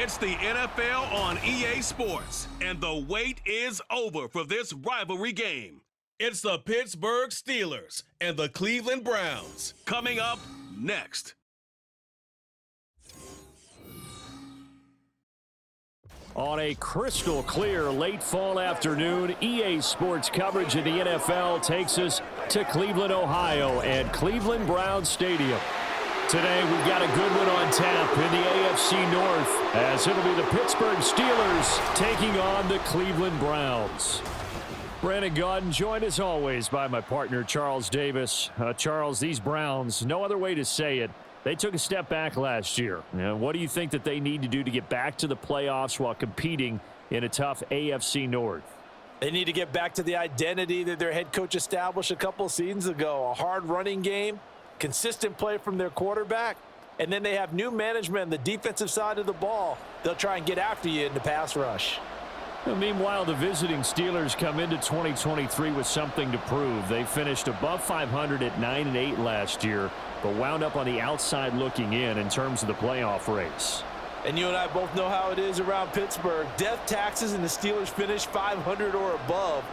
It's the NFL on EA Sports, and the wait is over for this rivalry game. It's the Pittsburgh Steelers and the Cleveland Browns. Coming up next. On a crystal clear late fall afternoon, EA Sports coverage of the NFL takes us to Cleveland, Ohio at Cleveland Browns Stadium. Today we've got a good one on tap in the AFC North, as it'll be the Pittsburgh Steelers taking on the Cleveland Browns. Brandon Gaudin, joined as always by my partner Charles Davis. Charles, these Browns, no other way to say it, they took a step back last year. What do you think that they need to do to get back to the playoffs while competing in a tough AFC North? They need to get back to the identity that their head coach established a couple seasons ago. A hard running game, consistent play from their quarterback, and then they have new management on the defensive side of the ball. They'll try and get after you in the pass rush. Meanwhile, the visiting Steelers come into 2023 with something to prove. They finished above 500 at 9-8 last year, but wound up on the outside looking in terms of the playoff race. And you and I both know how it is around Pittsburgh. Death taxes and the Steelers finish 500 or above,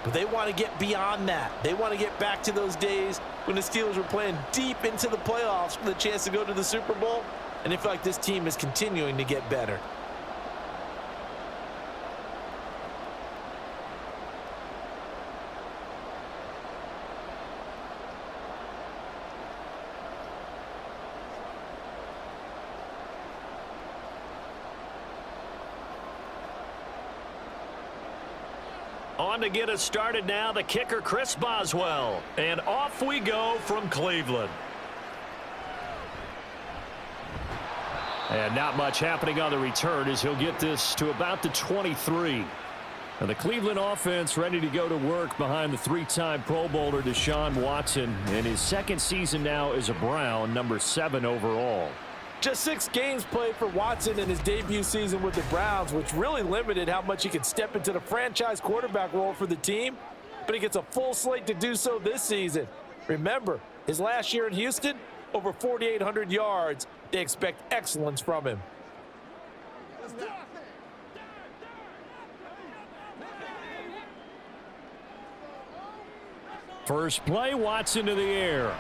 but they want to get beyond that. They want to get back to those days when the Steelers were playing deep into the playoffs for the chance to go to the Super Bowl, and they feel like this team is continuing to get better. On to get us started now, the kicker, Chris Boswell. And off we go from Cleveland. And not much happening on the return as he'll get this to about the 23. And the Cleveland offense ready to go to work behind the three-time Pro Bowler Deshaun Watson in his second season now as a Brown, number 7 overall. Just 6 games played for Watson in his debut season with the Browns, which really limited how much he could step into the franchise quarterback role for the team, but he gets a full slate to do so this season. Remember, his last year in Houston, over 4,800 yards. They expect excellence from him. First play, Watson to the air.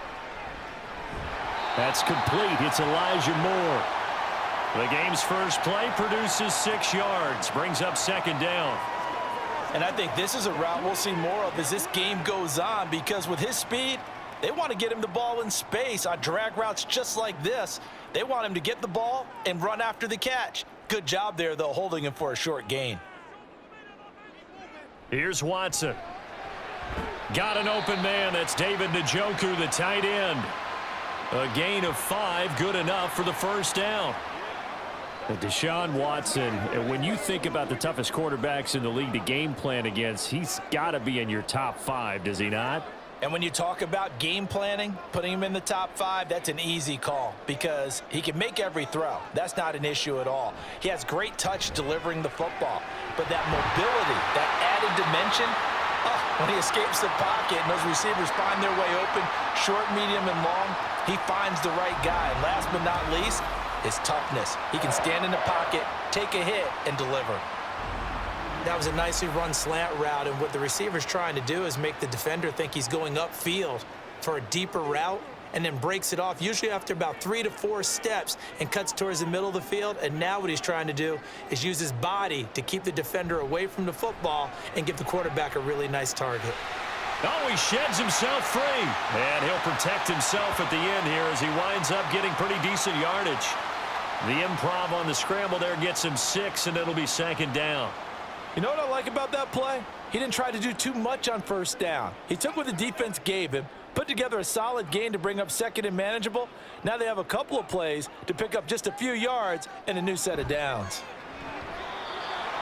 That's complete. It's Elijah Moore. The game's first play produces 6 yards, brings up second down. And I think this is a route we'll see more of as this game goes on, because with his speed, they want to get him the ball in space on drag routes just like this. They want him to get the ball and run after the catch. Good job there, though, holding him for a short gain. Here's Watson. Got an open man. That's David Njoku, the tight end. A gain of 5, good enough for the first down. Deshaun Watson, when you think about the toughest quarterbacks in the league to game plan against, he's got to be in your top 5, does he not? And when you talk about game planning, putting him in the top 5, that's an easy call because he can make every throw. That's not an issue at all. He has great touch delivering the football. But that mobility, that added dimension, when he escapes the pocket and those receivers find their way open, short, medium, and long, he finds the right guy. And last but not least, his toughness. He can stand in the pocket, take a hit, and deliver. That was a nicely run slant route, and what the receiver's trying to do is make the defender think he's going upfield for a deeper route, and then breaks it off, usually after about 3 to 4 steps, and cuts towards the middle of the field. And now what he's trying to do is use his body to keep the defender away from the football and give the quarterback a really nice target. Oh, he sheds himself free, and he'll protect himself at the end here as he winds up getting pretty decent yardage. The improv on the scramble there gets him 6, and it'll be second down. You know what I like about that play? He didn't try to do too much on first down. He took what the defense gave him, put together a solid gain to bring up second and manageable. Now they have a couple of plays to pick up just a few yards and a new set of downs.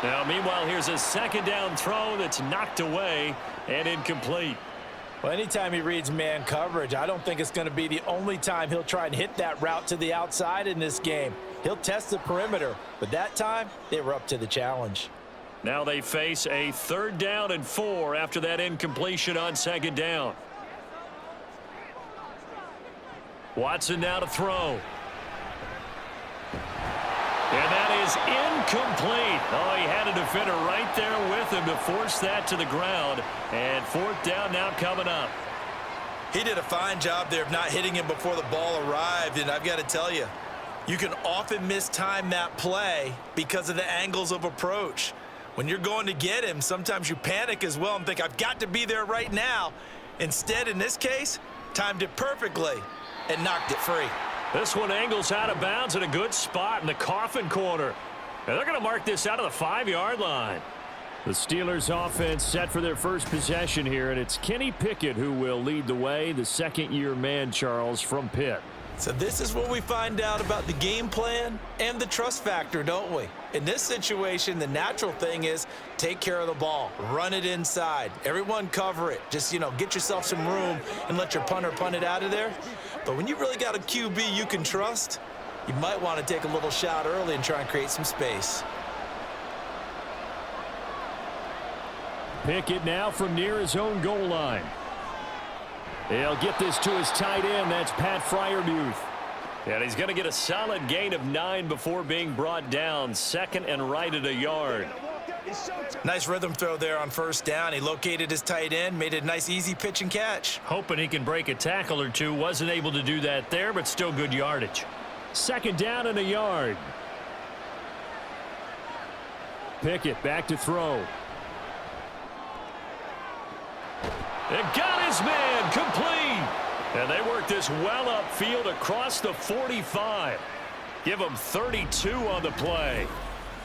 Now, meanwhile, here's a second down throw that's knocked away and incomplete. Well, anytime he reads man coverage, I don't think it's going to be the only time he'll try and hit that route to the outside in this game. He'll test the perimeter, but that time they were up to the challenge. Now they face a 3rd down and 4 after that incompletion on second down. Watson now to throw. And that is incomplete. Oh, he had a defender right there with him to force that to the ground. And fourth down now coming up. He did a fine job there of not hitting him before the ball arrived, and I've got to tell you, you can often mistime that play because of the angles of approach. When you're going to get him, sometimes you panic as well and think, I've got to be there right now. Instead, in this case, timed it perfectly and knocked it free. This one angles out of bounds in a good spot in the coffin corner. And they're going to mark this out of the 5-yard line. The Steelers offense set for their first possession here, and it's Kenny Pickett who will lead the way, the second-year man, Charles, from Pitt. So this is where we find out about the game plan and the trust factor, don't we? In this situation, the natural thing is take care of the ball, run it inside, everyone cover it. Just, get yourself some room and let your punter punt it out of there. But when you really got a QB you can trust, you might want to take a little shot early and try and create some space. Pickett now from near his own goal line. He'll get this to his tight end. That's Pat Freiermuth. And he's going to get a solid gain of 9 before being brought down. Second and right at a yard. Nice rhythm throw there on first down. He located his tight end, made it a nice easy pitch and catch. Hoping he can break a tackle or two. Wasn't able to do that there, but still good yardage. Second down and a yard. Pickett back to throw. And got his man complete. And they work this well upfield across the 45. Give him 32 on the play.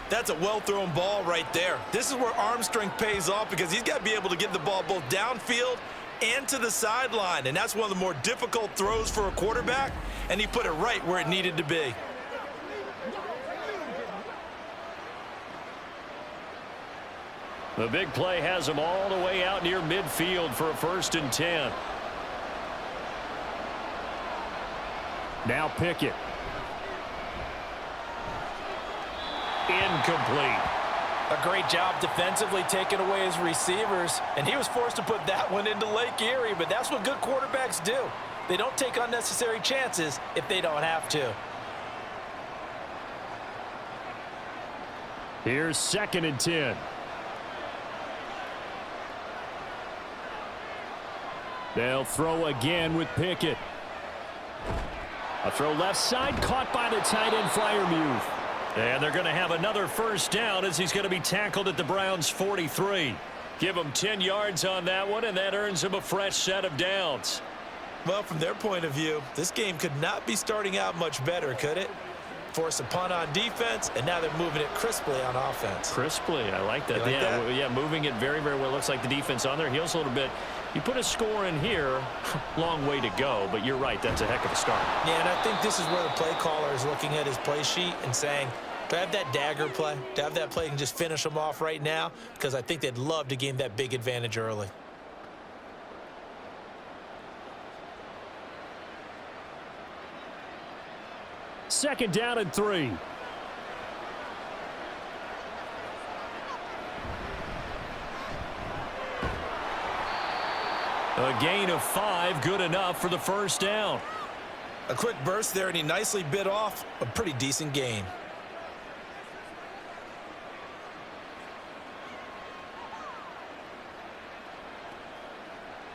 That's a well-thrown ball right there. This is where arm strength pays off because he's got to be able to get the ball both downfield and to the sideline. And that's one of the more difficult throws for a quarterback. And he put it right where it needed to be. The big play has him all the way out near midfield for a 1st and 10. Now Pickett. Incomplete. A great job defensively taking away his receivers, and he was forced to put that one into Lake Erie, but that's what good quarterbacks do. They don't take unnecessary chances if they don't have to. Here's 2nd and 10. They'll throw again with Pickett. A throw left side, caught by the tight end Freiermuth. And they're going to have another first down as he's going to be tackled at the Browns' 43. Give him 10 yards on that one, and that earns him a fresh set of downs. Well, from their point of view, this game could not be starting out much better, could it? Force a punt on defense, and now they're moving it crisply on offense. Crisply, I like that. Like that? Yeah, moving it very, very well. Looks like the defense on their heels a little bit. You put a score in here, long way to go, but you're right, that's a heck of a start. Yeah, and I think this is where the play caller is looking at his play sheet and saying, do I have that dagger play? Do I have that play and just finish them off right now? Because I think they'd love to gain that big advantage early. Second down and 3. A gain of 5, good enough for the first down. A quick burst there, and he nicely bit off a pretty decent gain.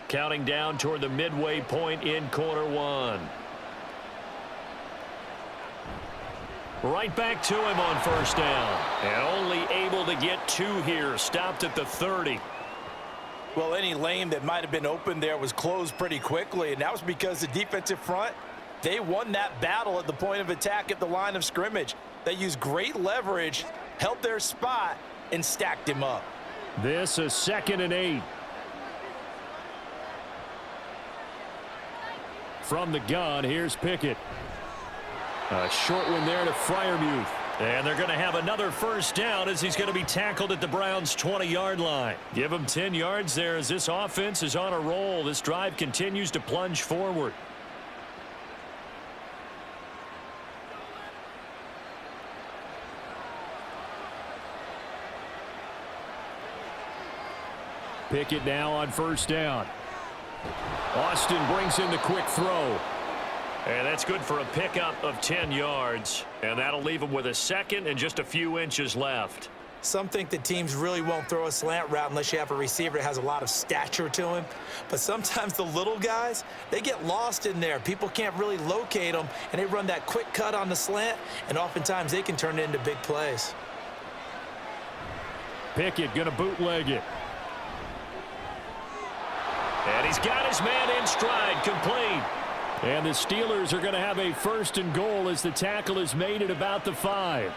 Counting down toward the midway point in quarter 1. Right back to him on first down. And only able to get 2 here. Stopped at the 30. Well, any lane that might have been open there was closed pretty quickly, and that was because the defensive front, they won that battle at the point of attack at the line of scrimmage. They used great leverage, held their spot, and stacked him up. This is 2nd and 8. From the gun, here's Pickett. A short one there to Freiermuth. And they're going to have another first down as he's going to be tackled at the Browns' 20-yard line. Give him 10 yards there as this offense is on a roll. This drive continues to plunge forward. Pickett now on first down. Austin brings in the quick throw. And that's good for a pickup of 10 yards. And that'll leave them with a second and just a few inches left. Some think that teams really won't throw a slant route unless you have a receiver that has a lot of stature to him. But sometimes the little guys, they get lost in there. People can't really locate them, and they run that quick cut on the slant, and oftentimes they can turn it into big plays. Pickett going to bootleg it. And he's got his man in stride, complete. And the Steelers are going to have a 1st and goal as the tackle is made at about the 5.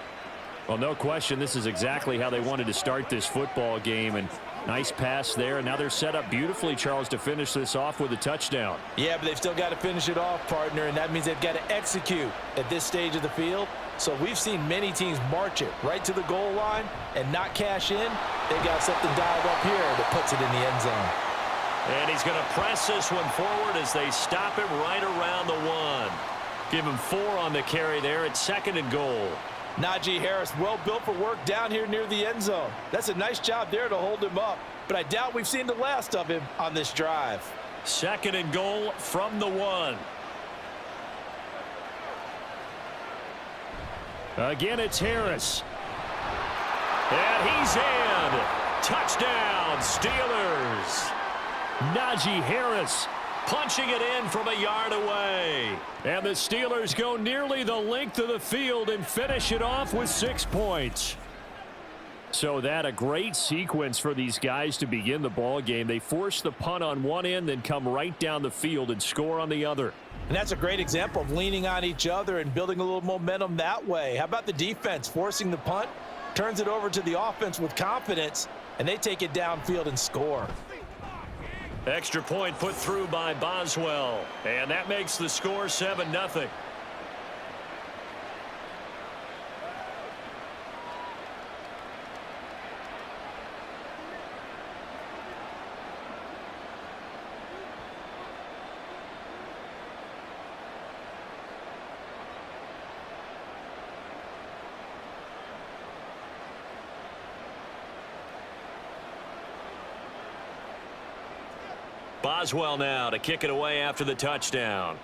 Well, no question, this is exactly how they wanted to start this football game. And nice pass there. And now they're set up beautifully, Charles, to finish this off with a touchdown. Yeah, but they've still got to finish it off, partner, and that means they've got to execute at this stage of the field. So we've seen many teams march it right to the goal line and not cash in. They've got something dialed up here that puts it in the end zone. And he's going to press this one forward as they stop him right around the 1. Give him 4 on the carry there at 2nd and goal. Najee Harris, well built for work down here near the end zone. That's a nice job there to hold him up. But I doubt we've seen the last of him on this drive. 2nd and goal from the 1. Again, it's Harris. And he's in. Touchdown, Steelers. Najee Harris punching it in from a yard away. And the Steelers go nearly the length of the field and finish it off with 6 points. So that a great sequence for these guys to begin the ball game. They force the punt on one end, then come right down the field and score on the other. And that's a great example of leaning on each other and building a little momentum that way. How about the defense forcing the punt, turns it over to the offense with confidence, and they take it downfield and score. Extra point put through by Boswell. And that makes the score 7-0. Boswell now to kick it away after the touchdown.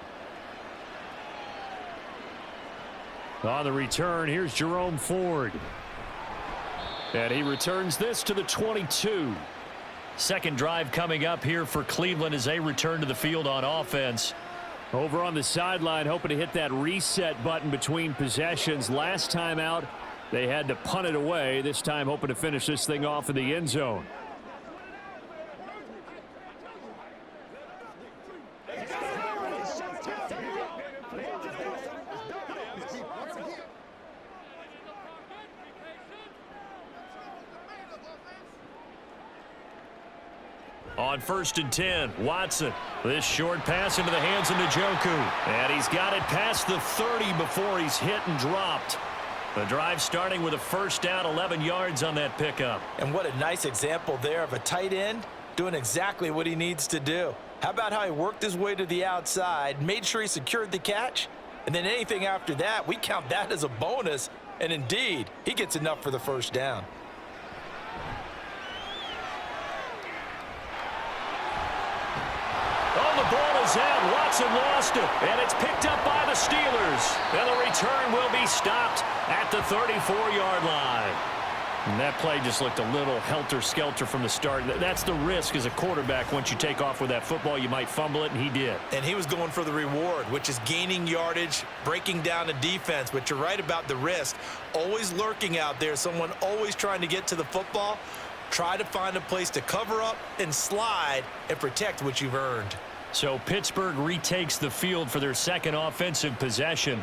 On the return, here's Jerome Ford. And he returns this to the 22. Second drive coming up here for Cleveland as they return to the field on offense. Over on the sideline, hoping to hit that reset button between possessions. Last time out, they had to punt it away. This time hoping to finish this thing off in the end zone. On 1st and 10, Watson. This short pass into the hands of Njoku. And he's got it past the 30 before he's hit and dropped. The drive starting with a 1st down, 11 yards on that pickup. And what a nice example there of a tight end doing exactly what he needs to do. How about how he worked his way to the outside, made sure he secured the catch, and then anything after that, we count that as a bonus. And indeed, he gets enough for the 1st down. The ball is out. Watson lost it. And it's picked up by the Steelers. And the return will be stopped at the 34-yard line. And that play just looked a little helter-skelter from the start. That's the risk as a quarterback. Once you take off with that football, you might fumble it, and he did. And he was going for the reward, which is gaining yardage, breaking down the defense. But you're right about the risk. Always lurking out there, someone always trying to get to the football. Try to find a place to cover up and slide and protect what you've earned. So Pittsburgh retakes the field for their second offensive possession.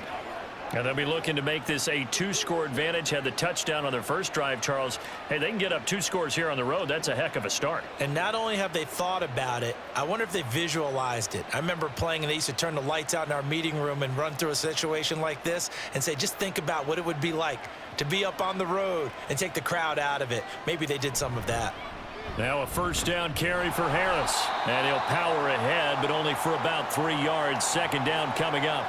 And they'll be looking to make this a 2-score advantage. Had the touchdown on their first drive, Charles. Hey, they can get up 2 scores here on the road. That's a heck of a start. And not only have they thought about it, I wonder if they visualized it. I remember playing and they used to turn the lights out in our meeting room and run through a situation like this and say, just think about what it would be like to be up on the road and take the crowd out of it. Maybe they did some of that. Now a 1st down carry for Harris. And he'll power ahead, but only for about 3 yards. 2nd down coming up.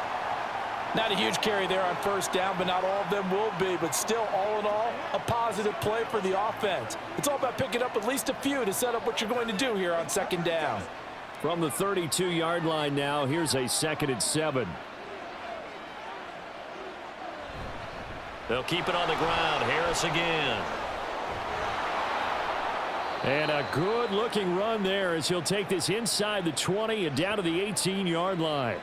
Not a huge carry there on 1st down, but not all of them will be. But still, all in all, a positive play for the offense. It's all about picking up at least a few to set up what you're going to do here on 2nd down. From the 32-yard line now, here's a 2nd and 7. They'll keep it on the ground. Harris again. And a good-looking run there as he'll take this inside the 20 and down to the 18-yard line.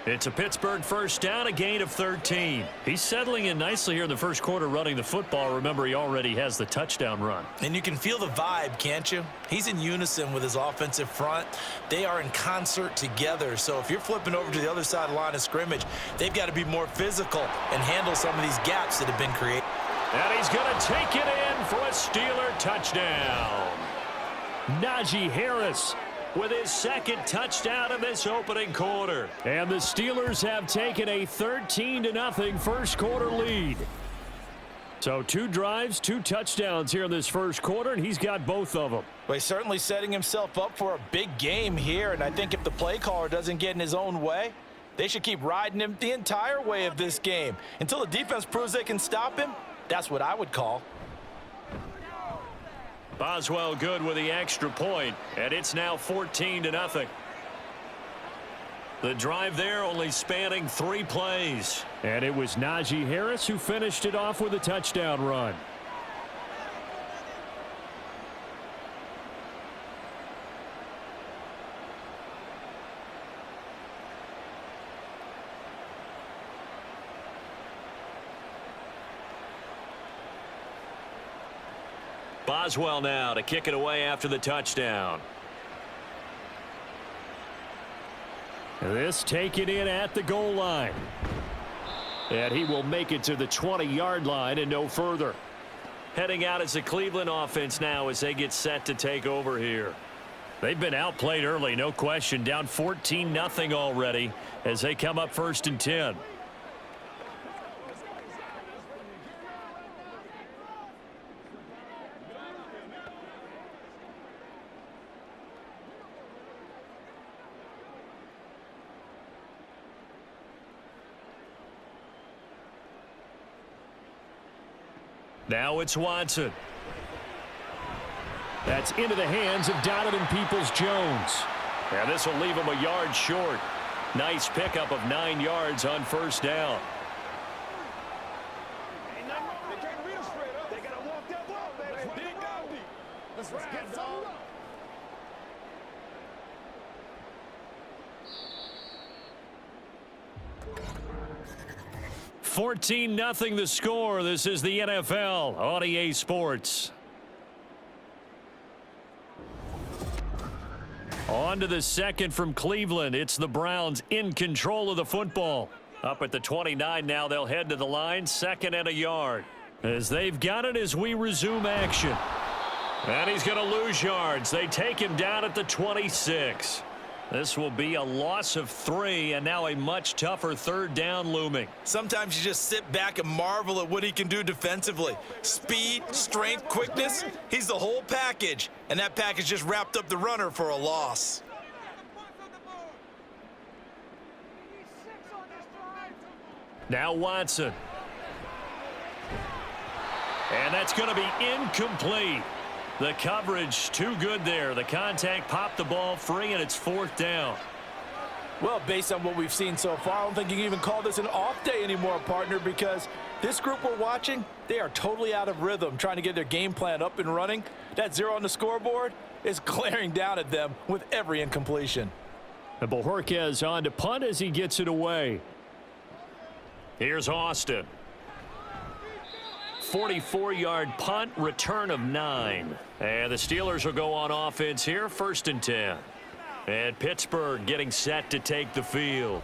It's a Pittsburgh first down, a gain of 13. He's settling in nicely here in the first quarter running the football. Remember, he already has the touchdown run. And you can feel the vibe, can't you? He's in unison with his offensive front. They are in concert together. So if you're flipping over to the other side of the line of scrimmage, they've got to be more physical and handle some of these gaps that have been created. And he's going to take it in for a Steeler touchdown. Najee Harris with his second touchdown of this opening quarter. And the Steelers have taken a 13-0 first quarter lead. So 2 drives, 2 touchdowns here in this first quarter, and he's got both of them. Well, he's certainly setting himself up for a big game here, and I think if the play caller doesn't get in his own way, they should keep riding him the entire way of this game. Until the defense proves they can stop him, that's what I would call. Boswell good with the extra point, and it's now 14-0. The drive there only spanning 3 plays. And it was Najee Harris who finished it off with a touchdown run. Boswell now to kick it away after the touchdown. This taken in at the goal line. And he will make it to the 20-yard line and no further. Heading out as the Cleveland offense now as they get set to take over here. They've been outplayed early, no question. Down 14-0 already as they come up 1st and 10. Now it's Watson. That's into the hands of Donovan Peoples-Jones. And this will leave him a yard short. Nice pickup of 9 yards on first down. $14-0 the score. This is the NFL on EA Sports. On to the second from Cleveland. It's the Browns in control of the football. Up at the 29 now, they'll head to the line, 2nd and a yard. As they've got it as we resume action. And he's going to lose yards. They take him down at the 26. This will be a loss of 3, and now a much tougher 3rd down looming. Sometimes you just sit back and marvel at what he can do defensively. Speed, strength, quickness, he's the whole package. And that package just wrapped up the runner for a loss. Now Watson. And that's going to be incomplete. The coverage too good there. The contact popped the ball free, and it's 4th down. Well, based on what we've seen so far, I don't think you can even call this an off day anymore, partner, because this group we're watching, they are totally out of rhythm, trying to get their game plan up and running. That 0 on the scoreboard is glaring down at them with every incompletion. And Bojorquez on to punt as he gets it away. Here's Austin. 44-yard punt, return of 9. And the Steelers will go on offense here, 1st and 10. And Pittsburgh getting set to take the field.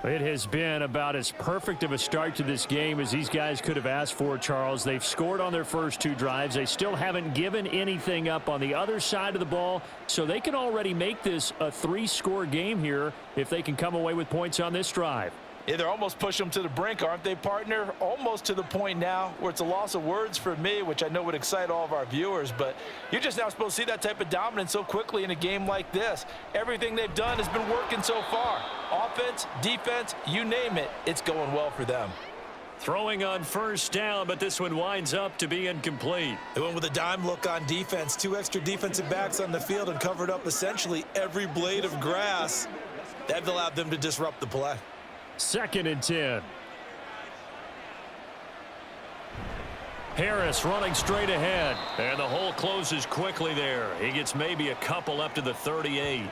It has been about as perfect of a start to this game as these guys could have asked for, Charles. They've scored on their first 2 drives. They still haven't given anything up on the other side of the ball, so they can already make this a 3-score game here if they can come away with points on this drive. Yeah, they're almost pushing them to the brink, aren't they, partner? Almost to the point now where it's a loss of words for me, which I know would excite all of our viewers, but you're just now supposed to see that type of dominance so quickly in a game like this. Everything they've done has been working so far. Offense, defense, you name it, it's going well for them. Throwing on first down, but this one winds up to be incomplete. They went with a dime look on defense. 2 extra defensive backs on the field and covered up essentially every blade of grass. That allowed them to disrupt the play. 2nd and 10. Harris running straight ahead. And the hole closes quickly there. He gets maybe a couple up to the 38.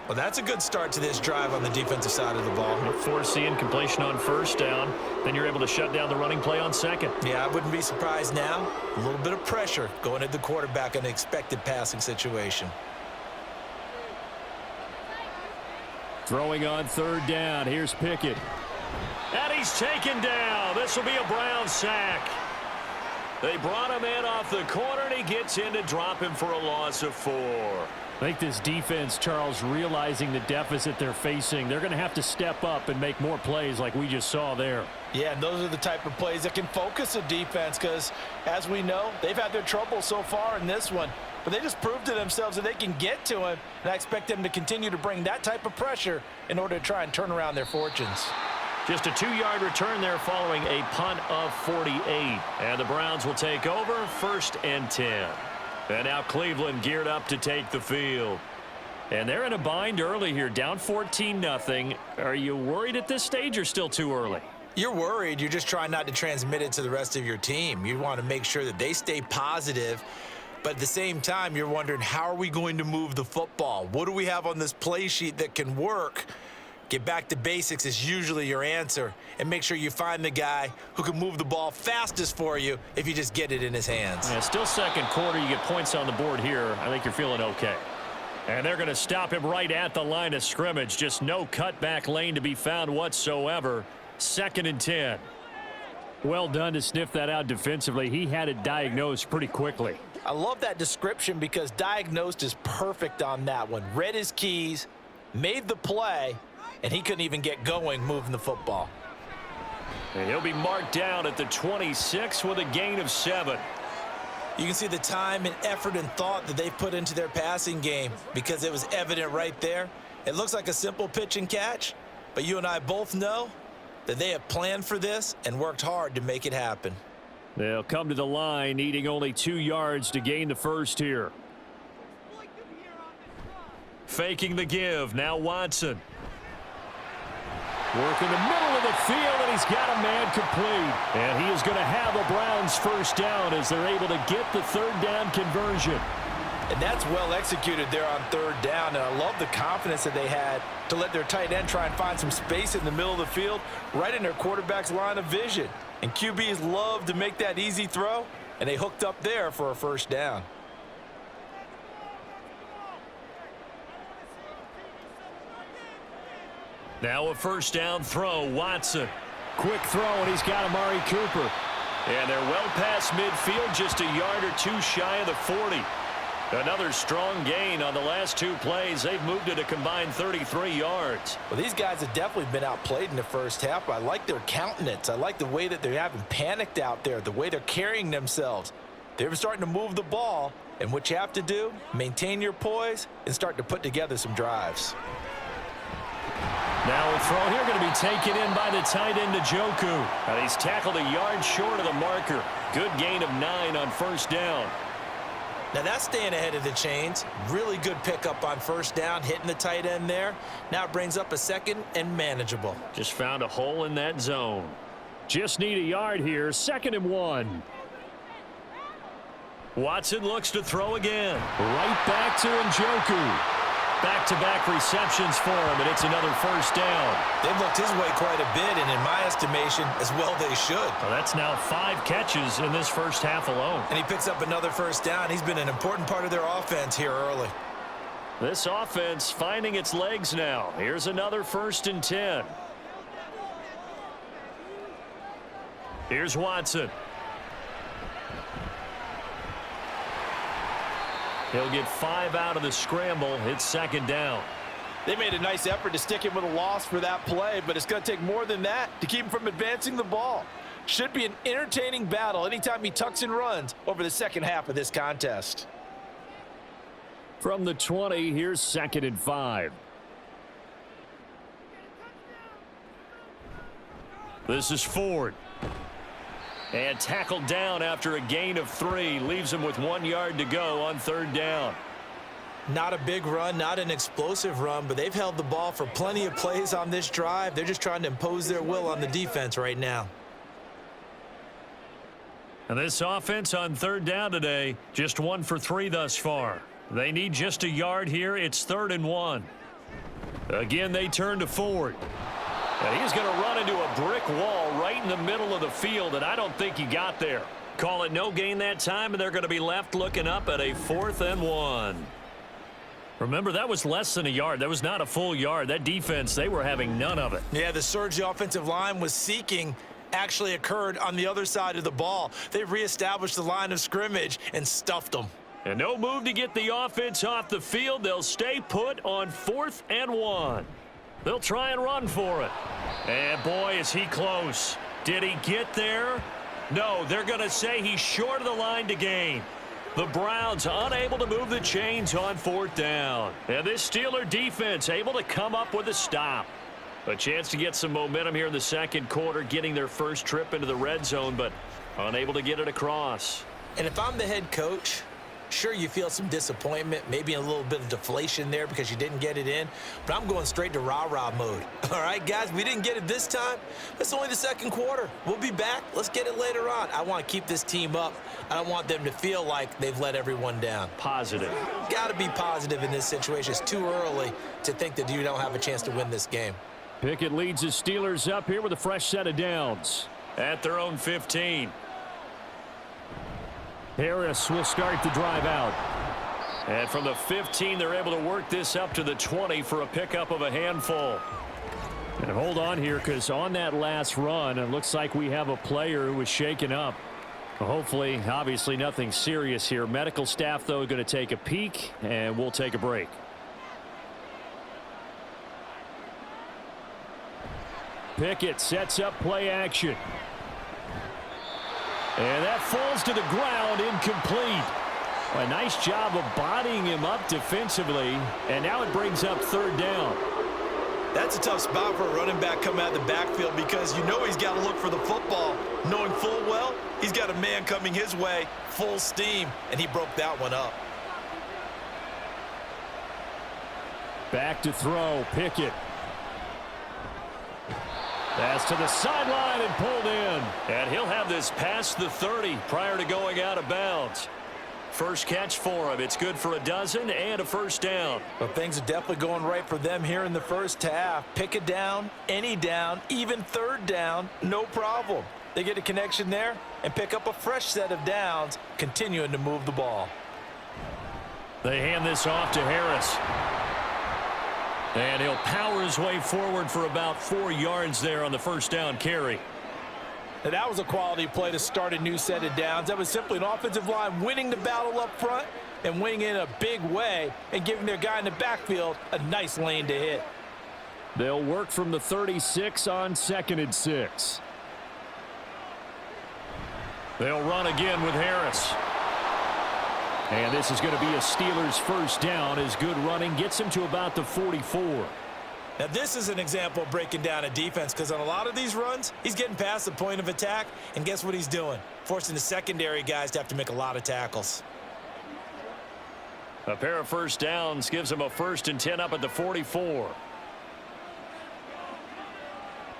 Well, that's a good start to this drive on the defensive side of the ball. Forcing completion on first down. Then you're able to shut down the running play on second. Yeah, I wouldn't be surprised now. A little bit of pressure going at the quarterback in an expected passing situation. Throwing on third down. Here's Pickett. And he's taken down. This will be a Brown sack. They brought him in off the corner, and he gets in to drop him for a loss of 4. I think this defense, Charles, realizing the deficit they're facing, they're going to have to step up and make more plays like we just saw there. Yeah, and those are the type of plays that can focus a defense because, as we know, they've had their trouble so far in this one. But they just proved to themselves that they can get to him, and I expect them to continue to bring that type of pressure in order to try and turn around their fortunes. Just a 2-yard return there following a punt of 48. And the Browns will take over 1st and 10. And now Cleveland geared up to take the field. And they're in a bind early here, down 14-0. Are you worried at this stage or still too early? You're worried. You're just trying not to transmit it to the rest of your team. You want to make sure that they stay positive. But at the same time, you're wondering, how are we going to move the football? What do we have on this play sheet that can work? Get back to basics is usually your answer, and make sure you find the guy who can move the ball fastest for you if you just get it in his hands. Yeah, still second quarter. You get points on the board here. I think you're feeling okay. And they're going to stop him right at the line of scrimmage. Just no cutback lane to be found whatsoever. 2nd and 10. Well done to sniff that out defensively. He had it diagnosed pretty quickly. I love that description because diagnosed is perfect on that one. Read his keys, made the play, and he couldn't even get going moving the football. And he'll be marked down at the 26 with a gain of 7. You can see the time and effort and thought that they put into their passing game because it was evident right there. It looks like a simple pitch and catch, but you and I both know that they have planned for this and worked hard to make it happen. They'll come to the line, needing only 2 yards to gain the first here. Faking the give, now Watson. Working the middle of the field, and he's got a man complete. And he is going to have a Browns first down as they're able to get the 3rd down conversion. And that's well executed there on 3rd down, and I love the confidence that they had to let their tight end try and find some space in the middle of the field, right in their quarterback's line of vision. And QBs love to make that easy throw, and they hooked up there for a first down. Now a first down throw, Watson. Quick throw, and he's got Amari Cooper. And they're well past midfield, just a yard or 2 shy of the 40. Another strong gain on the last 2 plays. They've moved it a combined 33 yards. Well, these guys have definitely been outplayed in the first half, but I like their countenance. I like the way that they haven't panicked out there, the way they're carrying themselves. They're starting to move the ball, and what you have to do, maintain your poise and start to put together some drives. Now a throw here going to be taken in by the tight end, Njoku. And he's tackled a yard short of the marker. Good gain of 9 on first down. Now that's staying ahead of the chains. Really good pickup on first down, hitting the tight end there. Now it brings up a 2nd and manageable. Just found a hole in that zone. Just need a yard here. 2nd and 1. Watson looks to throw again. Right back to Njoku. Back-to-back receptions for him, and it's another first down. They've looked his way quite a bit, and in my estimation, as well they should. Well, that's now 5 catches in this first half alone. And he picks up another first down. He's been an important part of their offense here early. This offense finding its legs now. Here's another 1st and 10. Here's Watson. He'll get 5 out of the scramble. It's 2nd down. They made a nice effort to stick him with a loss for that play, but it's going to take more than that to keep him from advancing the ball. Should be an entertaining battle anytime he tucks and runs over the second half of this contest. From the 20, here's 2nd and 5. This is Ford. And tackled down after a gain of 3. Leaves him with 1 yard to go on 3rd down. Not a big run, not an explosive run, but they've held the ball for plenty of plays on this drive. They're just trying to impose their will on the defense right now. And this offense on third down today, just 1 for 3 thus far. They need just a yard here. It's 3rd and 1. Again, they turn to Ford. And he's going to run into a brick wall right in the middle of the field, and I don't think he got there. Call it no gain that time, and they're going to be left looking up at a 4th and 1. Remember, that was less than a yard. That was not a full yard. That defense, they were having none of it. Yeah, the surge the offensive line was seeking actually occurred on the other side of the ball. They reestablished the line of scrimmage and stuffed them. And no move to get the offense off the field. They'll stay put on 4th and 1. They'll try and run for it. And boy, is he close. Did he get there? No, they're going to say he's short of the line to gain. The Browns unable to move the chains on 4th down. And this Steeler defense able to come up with a stop. A chance to get some momentum here in the second quarter, getting their first trip into the red zone, but unable to get it across. And if I'm the head coach, sure, you feel some disappointment, maybe a little bit of deflation there because you didn't get it in, but I'm going straight to rah-rah mode. All right, guys, we didn't get it this time. It's only the second quarter. We'll be back. Let's get it later on. I want to keep this team up. I don't want them to feel like they've let everyone down. Positive. Got to be positive in this situation. It's too early to think that you don't have a chance to win this game. Pickett leads the Steelers up here with a fresh set of downs. At their own 15. Harris will start the drive out. And from the 15, they're able to work this up to the 20 for a pickup of a handful. And hold on here, because on that last run, it looks like we have a player who was shaken up. Hopefully, obviously nothing serious here. Medical staff, though, going to take a peek, and we'll take a break. Pickett sets up play action. And that falls to the ground, incomplete. A nice job of bodying him up defensively, and now it brings up 3rd down. That's a tough spot for a running back coming out of the backfield because you know he's got to look for the football, knowing full well he's got a man coming his way, full steam, and he broke that one up. Back to throw, Pickett. Pass to the sideline and pulled in. And he'll have this past the 30 prior to going out of bounds. First catch for him. It's good for a dozen and a 1st down. But things are definitely going right for them here in the first half. Pick it down, any down, even 3rd down, no problem. They get a connection there and pick up a fresh set of downs, continuing to move the ball. They hand this off to Harris. And he'll power his way forward for about 4 yards there on the 1st down carry. Now that was a quality play to start a new set of downs. That was simply an offensive line winning the battle up front and winning in a big way and giving their guy in the backfield a nice lane to hit. They'll work from the 36 on 2nd and 6. They'll run again with Harris. And this is going to be a Steelers 1st down as good running gets him to about the 44. Now this is an example of breaking down a defense because on a lot of these runs, he's getting past the point of attack, and guess what he's doing? Forcing the secondary guys to have to make a lot of tackles. A pair of 1st downs gives him a 1st and 10 up at the 44.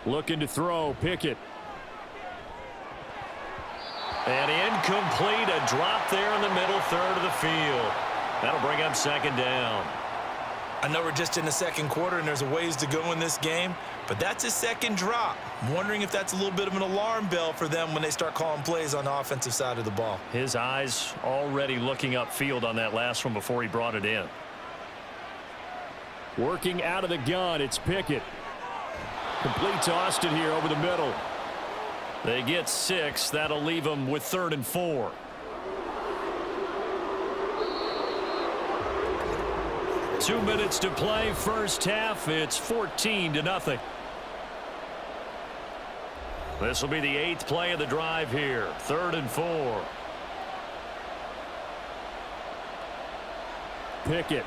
Looking to throw, Pickett. And incomplete, a drop there in the middle 3rd of the field. That'll bring up 2nd down. I know we're just in the second quarter and there's a ways to go in this game, but that's his 2nd drop. I'm wondering if that's a little bit of an alarm bell for them when they start calling plays on the offensive side of the ball. His eyes already looking upfield on that last one before he brought it in. Working out of the gun, it's Pickett. Complete to Austin here over the middle. They get 6. That'll leave them with 3rd and 4. Two minutes to play. First half. It's 14-0. This will be the 8th play of the drive here. 3rd and 4. Pickett.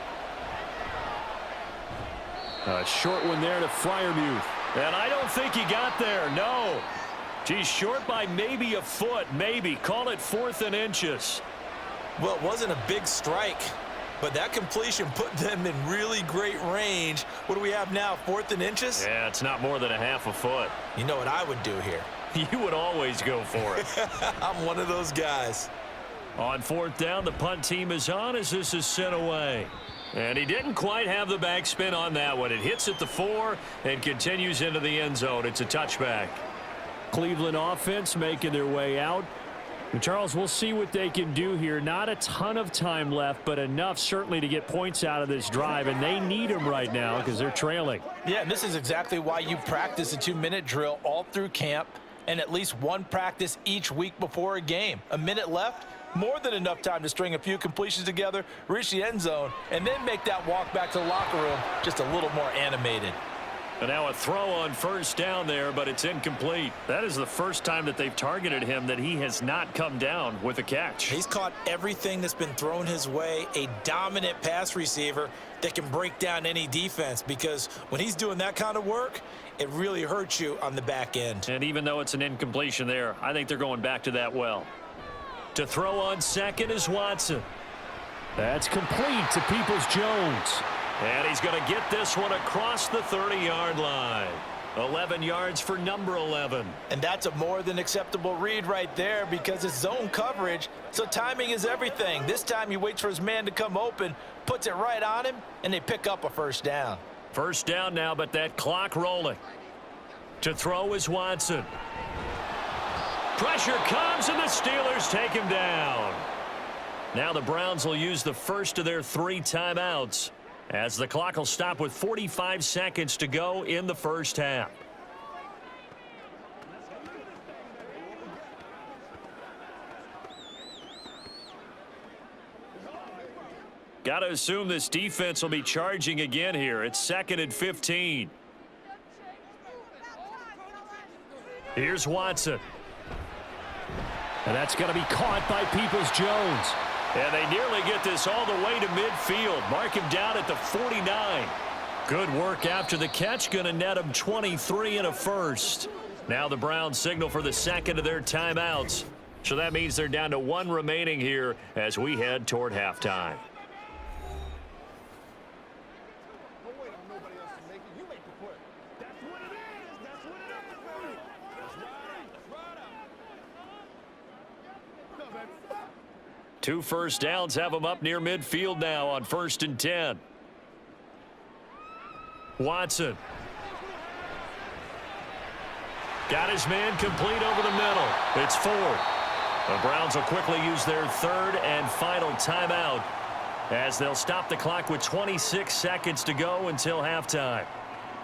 A short one there to Freiermuth. And I don't think he got there. No. He's short by maybe a foot, maybe. Call it 4th and inches. Well, it wasn't a big strike, but that completion put them in really great range. What do we have now, 4th and inches? Yeah, it's not more than a half a foot. You know what I would do here? You would always go for it. I'm one of those guys. On fourth down, the punt team is on as this is sent away. And he didn't quite have the backspin on that one. It hits at the 4 and continues into the end zone. It's a touchback. Cleveland offense making their way out. And Charles, we'll see what they can do here. Not a ton of time left, but enough certainly to get points out of this drive, and they need them right now because they're trailing. Yeah, and this is exactly why you practice a 2-minute drill all through camp and at least one practice each week before a game. A minute left, more than enough time to string a few completions together, reach the end zone, and then make that walk back to the locker room just a little more animated. And now a throw on first down there, but it's incomplete. That is the first time that they've targeted him that he has not come down with a catch. He's caught everything that's been thrown his way, a dominant pass receiver that can break down any defense, because when he's doing that kind of work, it really hurts you on the back end. And even though it's an incompletion there, I think they're going back to that well. To throw on second is Watson. That's complete to Peoples-Jones. And he's going to get this one across the 30-yard line. 11 yards for number 11. And that's a more than acceptable read right there because it's zone coverage, so timing is everything. This time he waits for his man to come open, puts it right on him, and they pick up a first down. First down now, but that clock rolling. To throw is Watson. Pressure comes, and the Steelers take him down. Now the Browns will use the first of their 3 timeouts, as the clock will stop with 45 seconds to go in the first half. Got to assume this defense will be charging again here. It's 2nd and 15. Here's Watson. And that's going to be caught by Peoples-Jones. And they nearly get this all the way to midfield. Mark him down at the 49. Good work after the catch. Going to net him 23 and a first. Now the Browns signal for the second of their timeouts. So that means they're down to 1 remaining here as we head toward halftime. Two first downs have them up near midfield now on 1st and 10. Watson. Got his man complete over the middle. It's 4. The Browns will quickly use their 3rd and final timeout as they'll stop the clock with 26 seconds to go until halftime.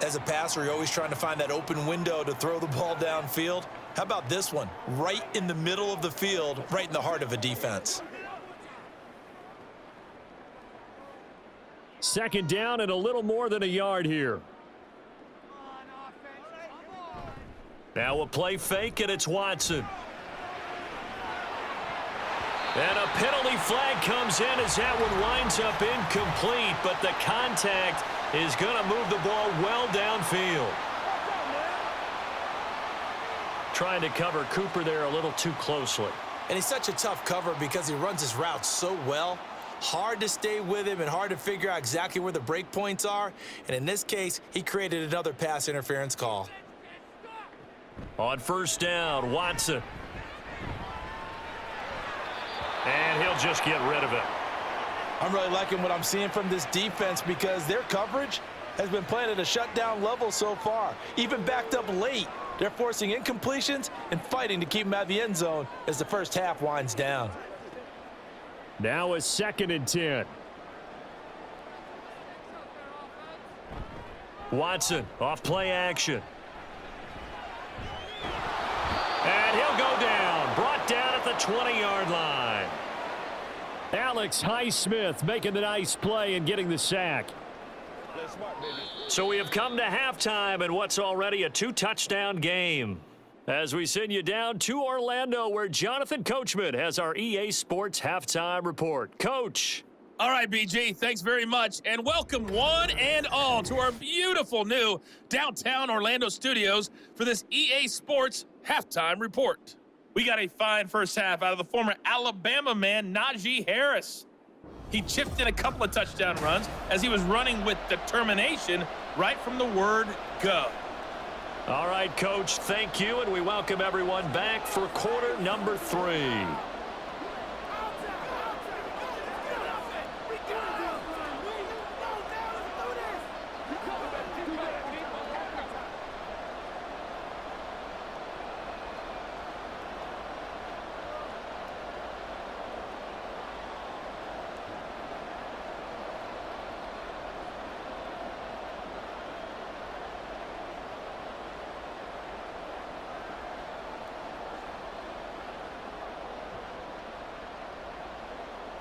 As a passer, you're always trying to find that open window to throw the ball downfield. How about this one? Right in the middle of the field, right in the heart of a defense. 2nd down and a little more than a yard here. Now a play fake, and it's Watson. And a penalty flag comes in as that one winds up incomplete, but the contact is going to move the ball well downfield. Trying to cover Cooper there a little too closely. And he's such a tough cover because he runs his routes so well. Hard to stay with him and hard to figure out exactly where the break points are. And in this case, he created another pass interference call. On first down, Watson. And he'll just get rid of it. I'm really liking what I'm seeing from this defense because their coverage has been playing at a shutdown level so far. Even backed up late, they're forcing incompletions and fighting to keep them out of the end zone as the first half winds down. Now a 2nd and 10. Watson off play action. And he'll go down. Brought down at the 20-yard line. Alex Highsmith making the nice play and getting the sack. So we have come to halftime in what's already a 2-touchdown game, as we send you down to Orlando, where Jonathan Coachman has our EA Sports Halftime Report. Coach. All right, BG, thanks very much, and welcome one and all to our beautiful new downtown Orlando studios for this EA Sports Halftime Report. We got a fine first half out of the former Alabama man, Najee Harris. He chipped in a couple of touchdown runs as he was running with determination right from the word go. All right, Coach, thank you, and we welcome everyone back for quarter number 3.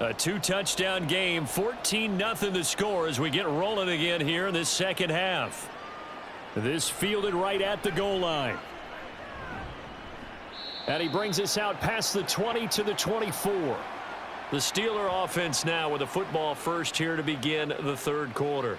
A 2-touchdown game, 14-0 the score as we get rolling again here in this second half. This fielded right at the goal line. And he brings us out past the 20 to the 24. The Steeler offense now with a football first here to begin the third quarter.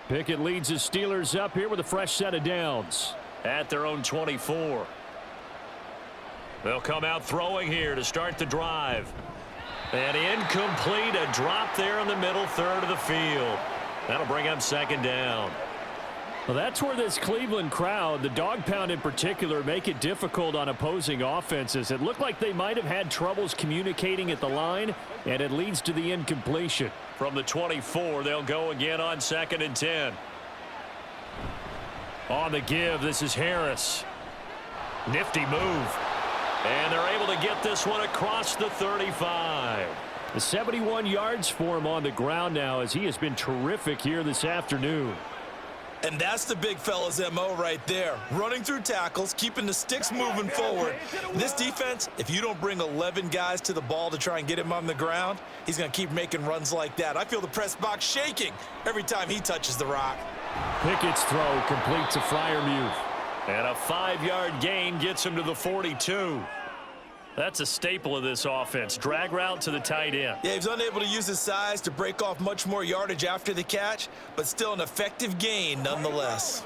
Pickett leads the Steelers up here with a fresh set of downs at their own 24. They'll come out throwing here to start the drive. And incomplete, a drop there in the middle third of the field. That'll bring up second down. Well, that's where this Cleveland crowd, the dog pound in particular, make it difficult on opposing offenses. It looked like they might have had troubles communicating at the line, and it leads to the incompletion. From the 24, they'll go again on 2nd and 10. On the give, this is Harris. Nifty move. And they're able to get this one across the 35. The 71 yards for him on the ground now as he has been terrific here this afternoon. And that's the big fella's MO right there. Running through tackles, keeping the sticks moving forward. This defense, if you don't bring 11 guys to the ball to try and get him on the ground, he's going to keep making runs like that. I feel the press box shaking every time he touches the rock. Pickett's throw complete to Freiermuth. And a 5-yard gain gets him to the 42. That's a staple of this offense. Drag route to the tight end. Yeah, he's unable to use his size to break off much more yardage after the catch, but still an effective gain nonetheless.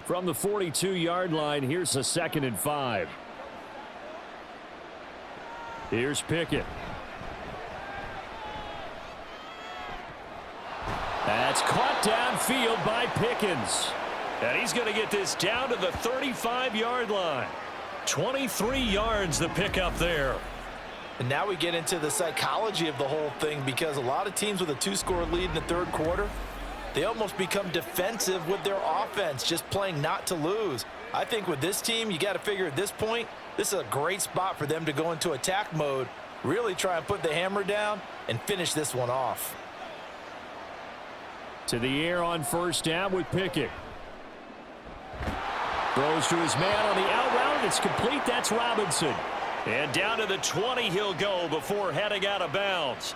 From the 42-yard line, here's a 2nd and 5. Here's Pickett. That's caught downfield by Pickens. And he's going to get this down to the 35-yard line. 23 yards the pickup there. And now we get into the psychology of the whole thing, because a lot of teams with a 2-score lead in the third quarter, they almost become defensive with their offense, just playing not to lose. I think with this team, you got to figure at this point, this is a great spot for them to go into attack mode, really try and put the hammer down and finish this one off. To the air on first down with Pickett. Throws to his man on the out route. It's complete. That's Robinson. And down to the 20 he'll go before heading out of bounds.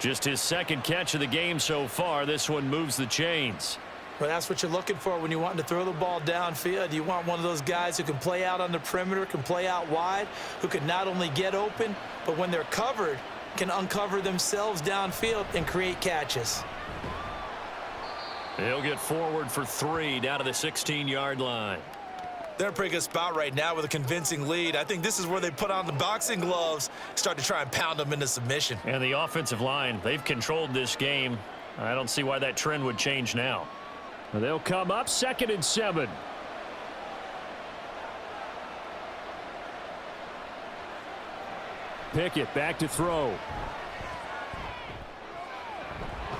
Just his second catch of the game so far. This one moves the chains. Well, that's what you're looking for when you want to throw the ball downfield. You want one of those guys who can play out on the perimeter, can play out wide, who can not only get open, but when they're covered, can uncover themselves downfield and create catches. He'll get forward for 3 down to the 16-yard line. They're in a pretty good spot right now with a convincing lead. I think this is where they put on the boxing gloves, start to try and pound them into submission. And the offensive line, they've controlled this game. I don't see why that trend would change now. They'll come up 2nd and 7. Pickett back to throw.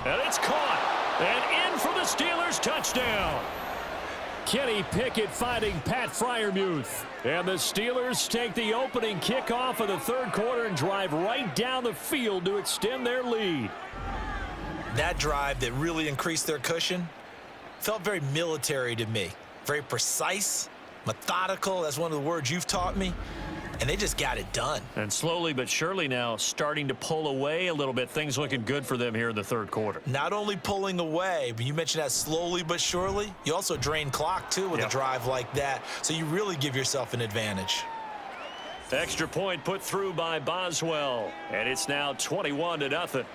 And it's caught. And in for the Steelers touchdown. Kenny Pickett fighting Pat Freiermuth. And the Steelers take the opening kickoff of the third quarter and drive right down the field to extend their lead. That drive that really increased their cushion felt very military to me. Very precise, methodical. That's one of the words you've taught me. And they just got it done. And slowly but surely now starting to pull away a little bit. Things looking good for them here in the third quarter. Not only pulling away, but you mentioned that slowly but surely. You also drain clock, too, with a drive like that. So you really give yourself an advantage. Extra point put through by Boswell. And it's now 21-0.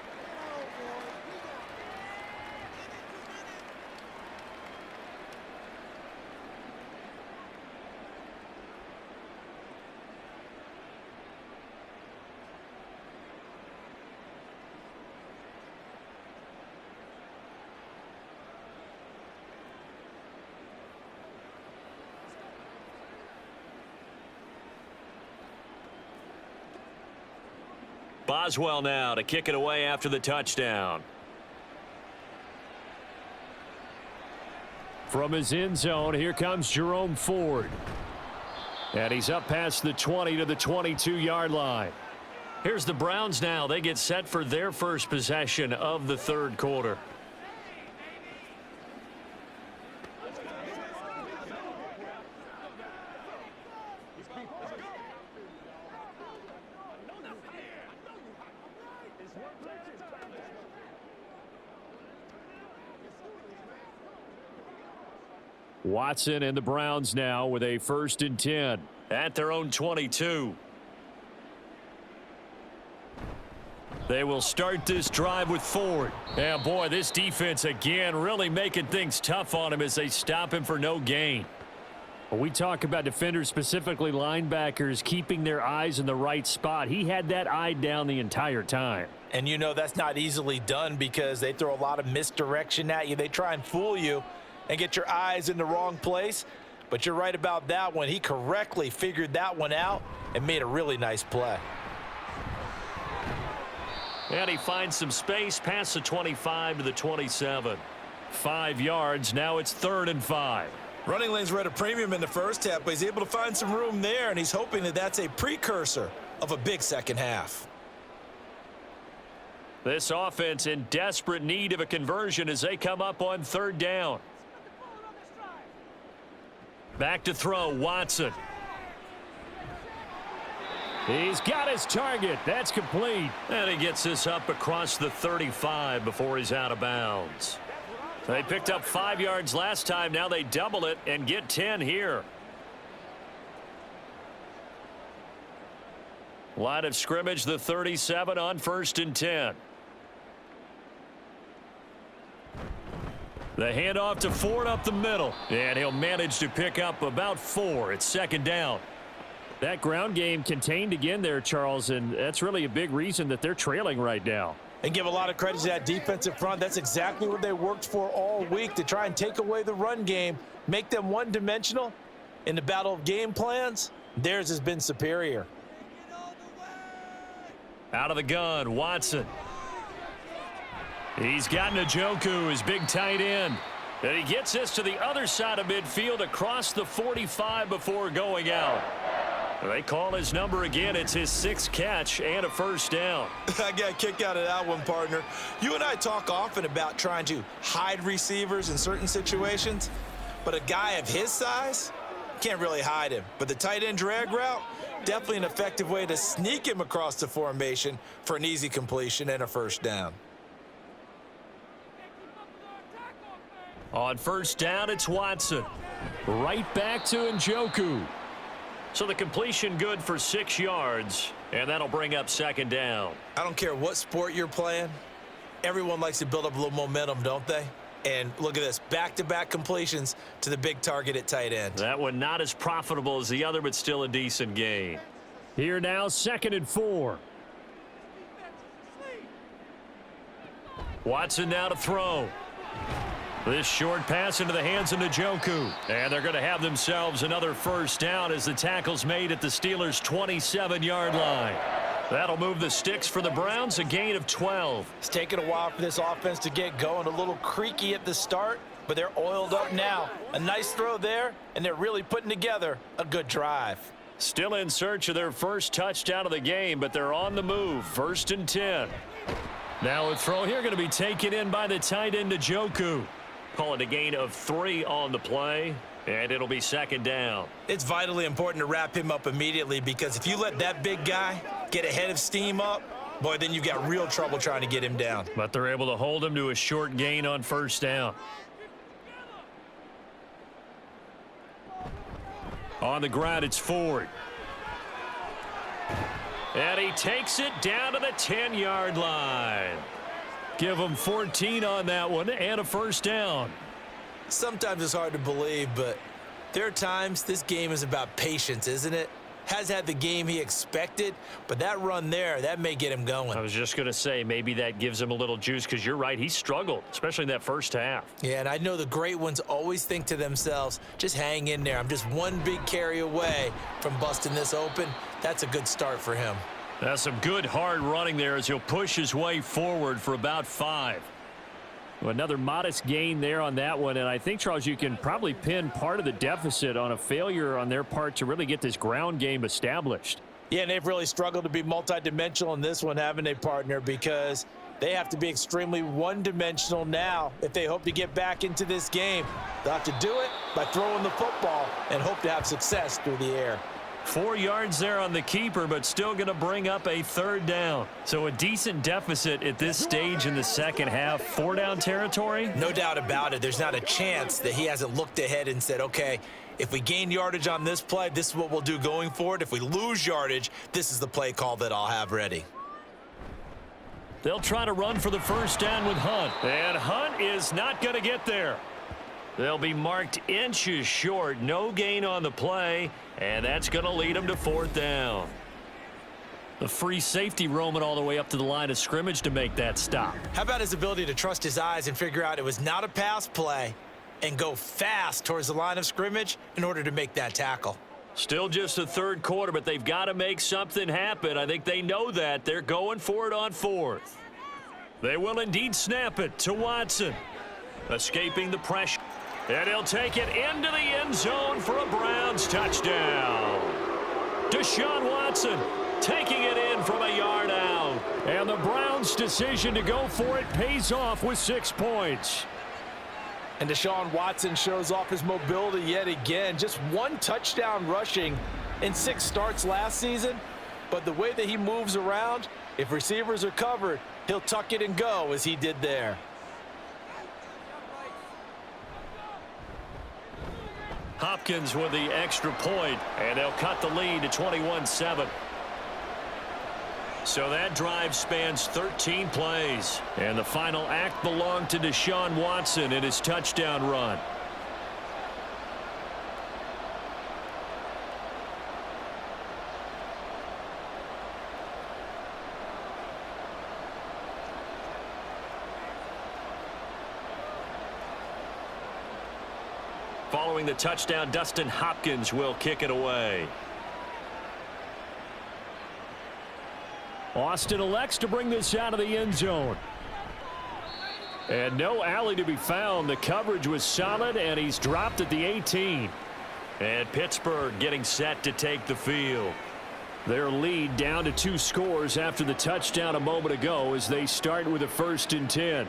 Boswell now to kick it away after the touchdown. From his end zone, here comes Jerome Ford. And he's up past the 20 to the 22-yard line. Here's the Browns now. They get set for their first possession of the third quarter. Watson and the Browns now with a 1st and 10. At their own 22. They will start this drive with Ford. And boy, this defense again really making things tough on him as they stop him for no gain. When we talk about defenders, specifically linebackers, keeping their eyes in the right spot, he had that eye down the entire time. And you know that's not easily done because they throw a lot of misdirection at you. They try and fool you and get your eyes in the wrong place. But you're right about that one. He correctly figured that one out and made a really nice play. And he finds some space past the 25 to the 27. 5 yards. Now it's 3rd and 5. Running lanes were at a premium in the first half, but he's able to find some room there, and he's hoping that that's a precursor of a big second half. This offense in desperate need of a conversion as they come up on 3rd down. Back to throw, Watson. He's got his target. That's complete. And he gets this up across the 35 before he's out of bounds. They picked up 5 yards last time. Now they double it and get 10 here. Line of scrimmage, the 37 on 1st and 10. The handoff to Ford up the middle. And he'll manage to pick up about 4. It's 2nd down. That ground game contained again there, Charles, and that's really a big reason that they're trailing right now. And give a lot of credit to that defensive front. That's exactly what they worked for all week, to try and take away the run game, make them one-dimensional. In the battle of game plans, theirs has been superior. Out of the gun, Watson. He's got Njoku, his big tight end. And he gets this to the other side of midfield across the 45 before going out. They call his number again. It's his 6th catch and a 1st down. I got a kick out of that one, partner. You and I talk often about trying to hide receivers in certain situations, but a guy of his size can't really hide him. But the tight end drag route, definitely an effective way to sneak him across the formation for an easy completion and a 1st down. On 1st down, it's Watson. Right back to Njoku. So the completion good for 6 yards, and that'll bring up 2nd down. I don't care what sport you're playing. Everyone likes to build up a little momentum, don't they? And look at this, back-to-back completions to the big target at tight end. That one not as profitable as the other, but still a decent gain. Here now, 2nd and 4. Watson now to throw. This short pass into the hands of Njoku. And they're going to have themselves another 1st down as the tackle's made at the Steelers' 27-yard line. That'll move the sticks for the Browns, a gain of 12. It's taken a while for this offense to get going. A little creaky at the start, but they're oiled up now. A nice throw there, and they're really putting together a good drive. Still in search of their first touchdown of the game, but they're on the move. 1st and 10. Now a throw here going to be taken in by the tight end Njoku. Call it a gain of 3 on the play, and it'll be 2nd down. It's vitally important to wrap him up immediately, because if you let that big guy get ahead of steam up, boy, then you've got real trouble trying to get him down. But they're able to hold him to a short gain on 1st down. On the ground, it's Ford. And he takes it down to the 10-yard line. Give him 14 on that one and a 1st down. Sometimes it's hard to believe, but there are times this game is about patience, isn't it? Has had the game he expected, but that run there, that may get him going. I was just going to say, maybe that gives him a little juice, because you're right, he struggled, especially in that 1st half. Yeah, and I know the great ones always think to themselves, just hang in there. I'm just one big carry away from busting this open. That's a good start for him. That's some good hard running there as he'll push his way forward for about 5. Well, another modest gain there on that one, and I think, Charles, you can probably pin part of the deficit on a failure on their part to really get this ground game established. Yeah, and they've really struggled to be multidimensional in this one, haven't they, partner? Because they have to be extremely one-dimensional now if they hope to get back into this game. They'll have to do it by throwing the football and hope to have success through the air. 4 yards there on the keeper, but still going to bring up a 3rd down. So a decent deficit at this stage in the second half. 4-down territory? No doubt about it. There's not a chance that he hasn't looked ahead and said, okay, if we gain yardage on this play, this is what we'll do going forward. If we lose yardage, this is the play call that I'll have ready. They'll try to run for the 1st down with Hunt. And Hunt is not going to get there. They'll be marked inches short. No gain on the play, and that's going to lead them to 4th down. The free safety roaming all the way up to the line of scrimmage to make that stop. How about his ability to trust his eyes and figure out it was not a pass play and go fast towards the line of scrimmage in order to make that tackle? Still just the 3rd quarter, but they've got to make something happen. I think they know that. They're going for it on 4th. They will indeed snap it to Watson. Escaping the pressure. And he'll take it into the end zone for a Browns touchdown. Deshaun Watson taking it in from a yard out. And the Browns' decision to go for it pays off with 6 points. And Deshaun Watson shows off his mobility yet again. Just 1 touchdown rushing in 6 starts last season. But the way that he moves around, if receivers are covered, he'll tuck it and go as he did there. Hopkins with the extra point, and they'll cut the lead to 21-7. So that drive spans 13 plays, and the final act belonged to Deshaun Watson in his touchdown run. Following the touchdown, Dustin Hopkins will kick it away. Austin elects to bring this out of the end zone. And no alley to be found. The coverage was solid, and he's dropped at the 18. And Pittsburgh getting set to take the field. Their lead down to 2 scores after the touchdown a moment ago as they start with a 1st and 10.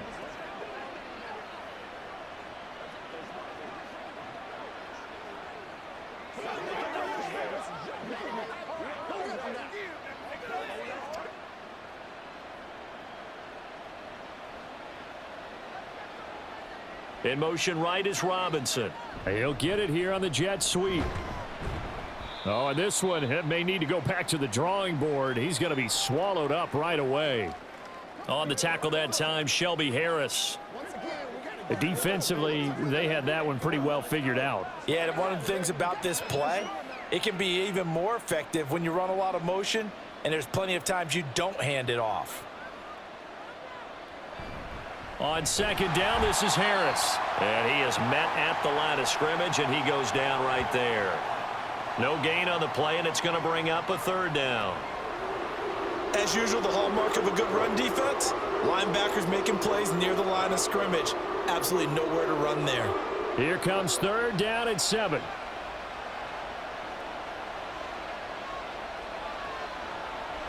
In motion right is Robinson. He'll get it here on the jet sweep. Oh, and this one may need to go back to the drawing board. He's going to be swallowed up right away. On the tackle that time, Shelby Harris. Defensively, they had that one pretty well figured out. Yeah, and one of the things about this play, it can be even more effective when you run a lot of motion, and there's plenty of times you don't hand it off. On 2nd down, this is Harris. And he is met at the line of scrimmage, and he goes down right there. No gain on the play, and it's going to bring up a 3rd down. As usual, the hallmark of a good run defense, linebackers making plays near the line of scrimmage. Absolutely nowhere to run there. Here comes 3rd down at 7.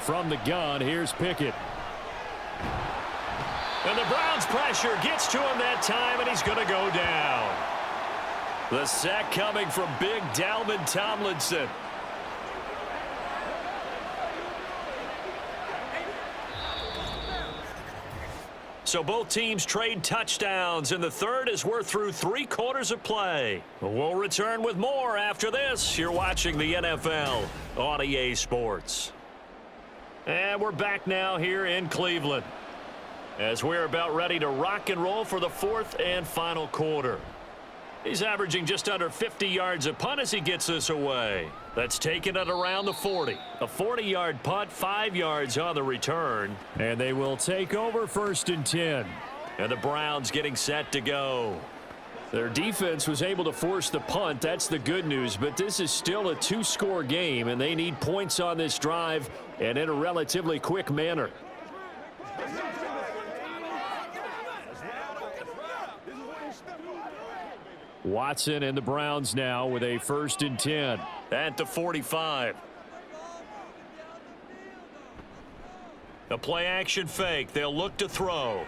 From the gun, here's Pickett. And the Browns pressure gets to him that time, and he's going to go down. The sack coming from big Dalvin Tomlinson. So both teams trade touchdowns, and the 3rd as we're through 3 quarters of play. We'll return with more after this. You're watching the NFL on EA Sports. And we're back now here in Cleveland, as we're about ready to rock and roll for the 4th and final quarter. He's averaging just under 50 yards a punt as he gets this away. That's taken at around the 40. A 40-yard punt, 5 yards on the return. And they will take over 1st and 10. And the Browns getting set to go. Their defense was able to force the punt. That's the good news, but this is still a two-score game, and they need points on this drive and in a relatively quick manner. Watson and the Browns now with a 1st and 10. At the 45. A play-action fake. They'll look to throw.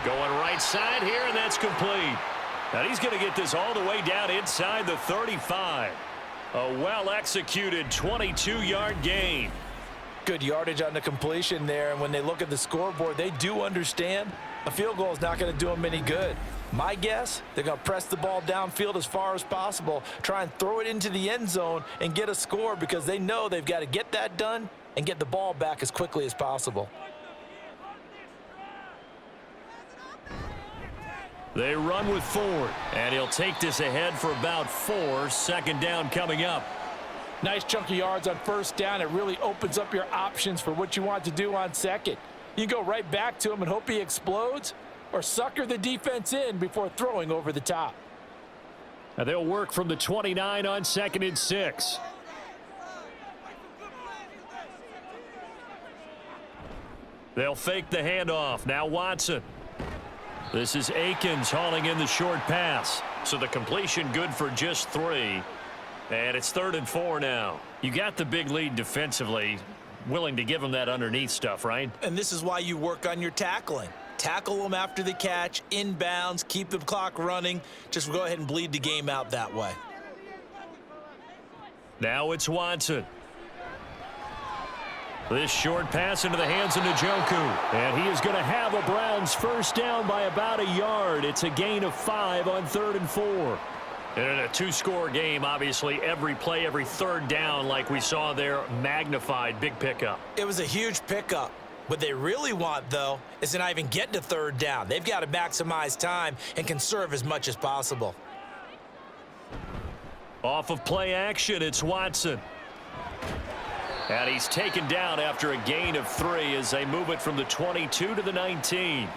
Going right side here, and that's complete. And he's going to get this all the way down inside the 35. A well-executed 22-yard gain. Good yardage on the completion there, and when they look at the scoreboard, they do understand a field goal is not going to do them any good. My guess, they're going to press the ball downfield as far as possible, try and throw it into the end zone and get a score because they know they've got to get that done and get the ball back as quickly as possible. They run with Ford, and he'll take this ahead for about 4. 2nd down coming up. Nice chunk of yards on 1st down. It really opens up your options for what you want to do on 2nd. You go right back to him and hope he explodes, or sucker the defense in before throwing over the top. And they'll work from the 29 on 2nd and 6. They'll fake the handoff. Now Watson. This is Akins hauling in the short pass. So the completion good for just 3. And it's 3rd and 4 now. You got the big lead defensively. Willing to give them that underneath stuff, right? And this is why you work on your tackling. Tackle them after the catch, inbounds, keep the clock running. Just go ahead and bleed the game out that way. Now it's Watson. This short pass into the hands of Njoku. And he is going to have a Browns 1st down by about a yard. It's a gain of 5 on 3rd and 4. And in a 2-score game, obviously, every play, every 3rd down, like we saw there, magnified. Big pickup. It was a huge pickup. What they really want, though, is to not even get to 3rd down. They've got to maximize time and conserve as much as possible. Off of play action, it's Watson. And he's taken down after a gain of 3 as they move it from the 22 to the 19.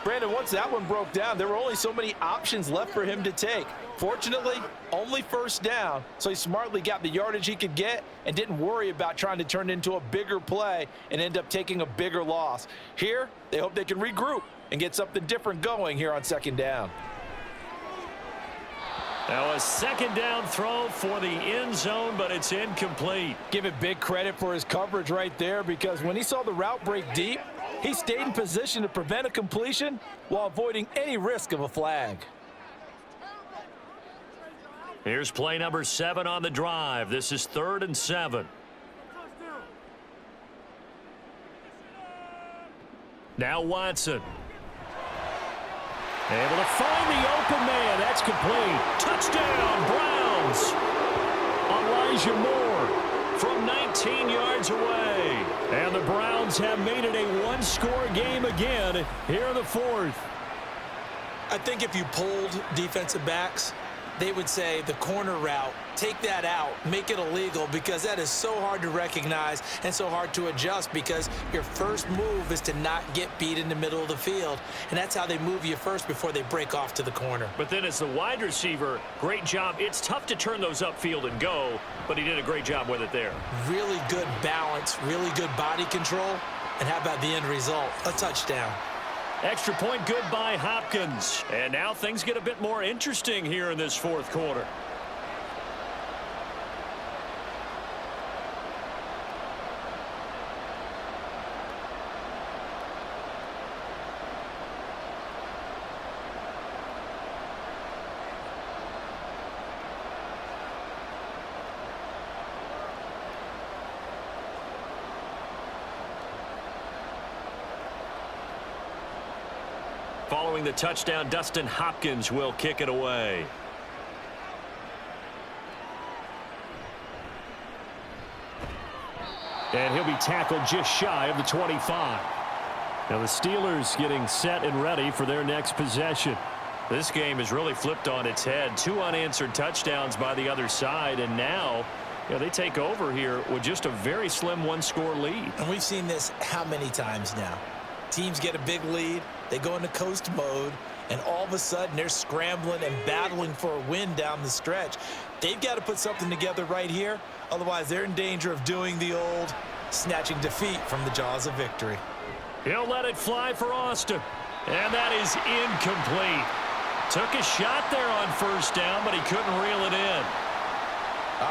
Brandon, once that one broke down, there were only so many options left for him to take. Fortunately, only 1st down, so he smartly got the yardage he could get and didn't worry about trying to turn it into a bigger play and end up taking a bigger loss. Here, they hope they can regroup and get something different going here on 2nd down. Now a 2nd down throw for the end zone, but it's incomplete. Give it big credit for his coverage right there, because when he saw the route break deep, he stayed in position to prevent a completion while avoiding any risk of a flag. Here's play number 7 on the drive. This is 3rd and 7. Now Watson. Able to find the open man. That's complete. Touchdown, Browns. Elijah Moore from 19 yards away. And the Browns have made it a 1-score game again here in the 4th. I think if you polled defensive backs, they would say the corner route, take that out, make it illegal, because that is so hard to recognize and so hard to adjust, because your first move is to not get beat in the middle of the field, and that's how they move you first before they break off to the corner. But then as the wide receiver, great job. It's tough to turn those upfield and go, but he did a great job with it there. Really good balance, really good body control, and how about the end result? A touchdown. Extra point good by Hopkins. And now things get a bit more interesting here in this 4th quarter. Following the touchdown, Dustin Hopkins will kick it away. And he'll be tackled just shy of the 25. Now the Steelers getting set and ready for their next possession. This game has really flipped on its head. 2 unanswered touchdowns by the other side, and now they take over here with just a very slim 1-score lead. And we've seen this how many times now? Teams get a big lead, they go into coast mode, and all of a sudden they're scrambling and battling for a win down the stretch. They've got to put something together right here, otherwise they're in danger of doing the old snatching defeat from the jaws of victory. He'll let it fly for Austin, and that is incomplete. Took a shot there on first down, but he couldn't reel it in.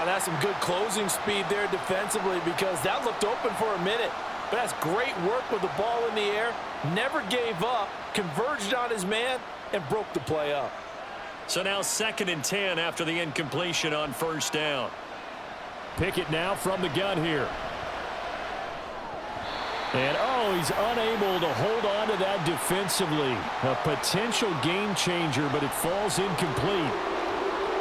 That's some good closing speed there defensively, because that looked open for a minute. But that's great work with the ball in the air. Never gave up, converged on his man, and broke the play up. So now 2nd and 10 after the incompletion on first down. Pickett now from the gun here. And, he's unable to hold on to that defensively. A potential game changer, but it falls incomplete.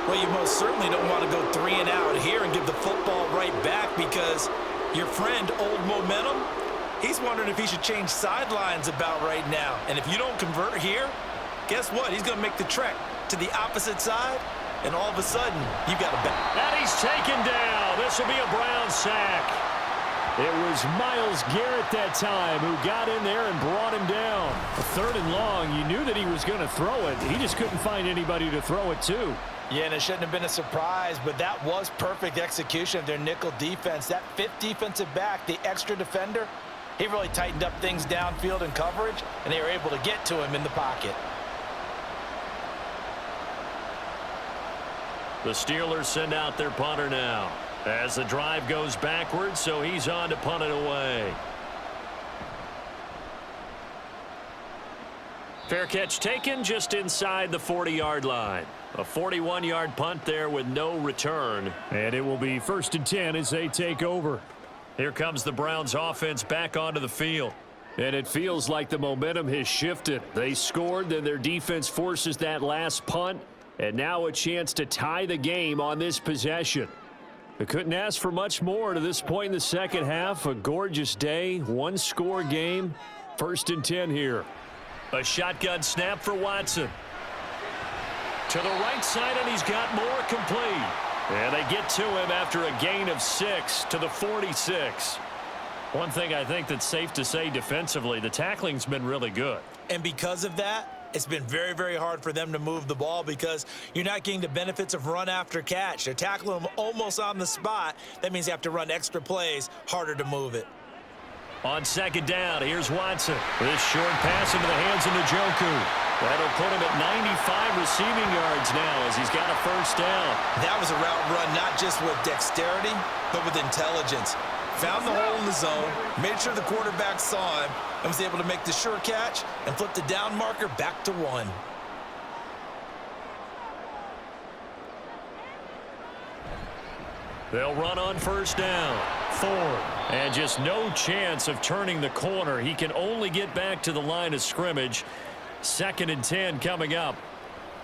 Well, you most certainly don't want to go 3 and out here and give the football right back, because your friend, Old Momentum, he's wondering if he should change sidelines about right now. And if you don't convert here, guess what? He's going to make the trek to the opposite side, and all of a sudden, you've got a back. And he's taken down. This will be a Brown sack. It was Myles Garrett that time who got in there and brought him down. A 3rd and long, you knew that he was going to throw it. He just couldn't find anybody to throw it to. Yeah, and it shouldn't have been a surprise, but that was perfect execution of their nickel defense. That 5th defensive back, the extra defender, he really tightened up things downfield in coverage, and they were able to get to him in the pocket. The Steelers send out their punter now as the drive goes backwards, so he's on to punt it away. Fair catch taken just inside the 40-yard line. A 41-yard punt there with no return. And it will be 1st and 10 as they take over. Here comes the Browns offense back onto the field. And it feels like the momentum has shifted. They scored, then their defense forces that last punt. And now a chance to tie the game on this possession. They couldn't ask for much more to this point in the second half. A gorgeous day, 1-score game. 1st and 10 here. A shotgun snap for Watson. To the right side, and he's got more complete. And they get to him after a gain of 6 to the 46. One thing I think that's safe to say defensively, the tackling's been really good. And because of that, it's been very, very hard for them to move the ball, because you're not getting the benefits of run after catch. They're tackling them almost on the spot. That means you have to run extra plays, harder to move it. On 2nd down, here's Watson. This short pass into the hands of Njoku. That'll put him at 95 receiving yards now as he's got a 1st down. That was a route run not just with dexterity, but with intelligence. Found the hole in the zone, made sure the quarterback saw him, and was able to make the sure catch and flip the down marker back to 1. They'll run on 1st down. 4. And just no chance of turning the corner. He can only get back to the line of scrimmage. 2nd and 10 coming up.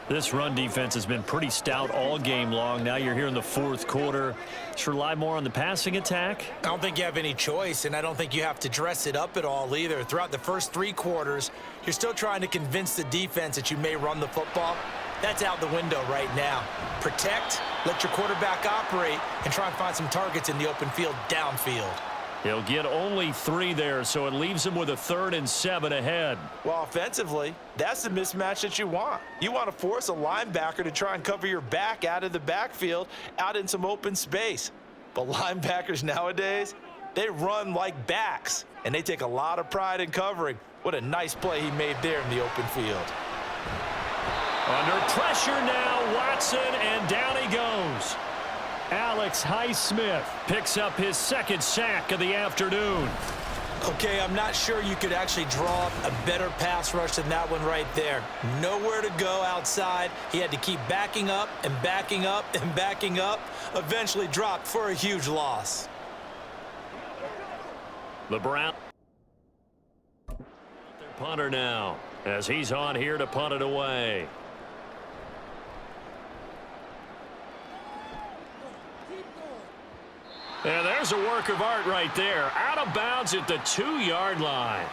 This run defense has been pretty stout all game long. Now you're here in the 4th quarter. Should rely more on the passing attack? I don't think you have any choice, and I don't think you have to dress it up at all either. Throughout the first 3 quarters, you're still trying to convince the defense that you may run the football. That's out the window right now. Protect, let your quarterback operate, and try and find some targets in the open field downfield. He'll get only 3 there, so it leaves him with a 3rd and 7 ahead. Well, offensively, that's the mismatch that you want. You want to force a linebacker to try and cover your back out of the backfield, out in some open space. But linebackers nowadays, they run like backs, and they take a lot of pride in covering. What a nice play he made there in the open field. Under pressure now, Watson, and down he goes. Alex Highsmith picks up his 2nd sack of the afternoon. Okay, I'm not sure you could actually draw up a better pass rush than that one right there. Nowhere to go outside. He had to keep backing up and backing up and backing up. Eventually dropped for a huge loss. The Browns. Their punter now as he's on here to punt it away. And there's a work of art right there. Out of bounds at the 2-yard line.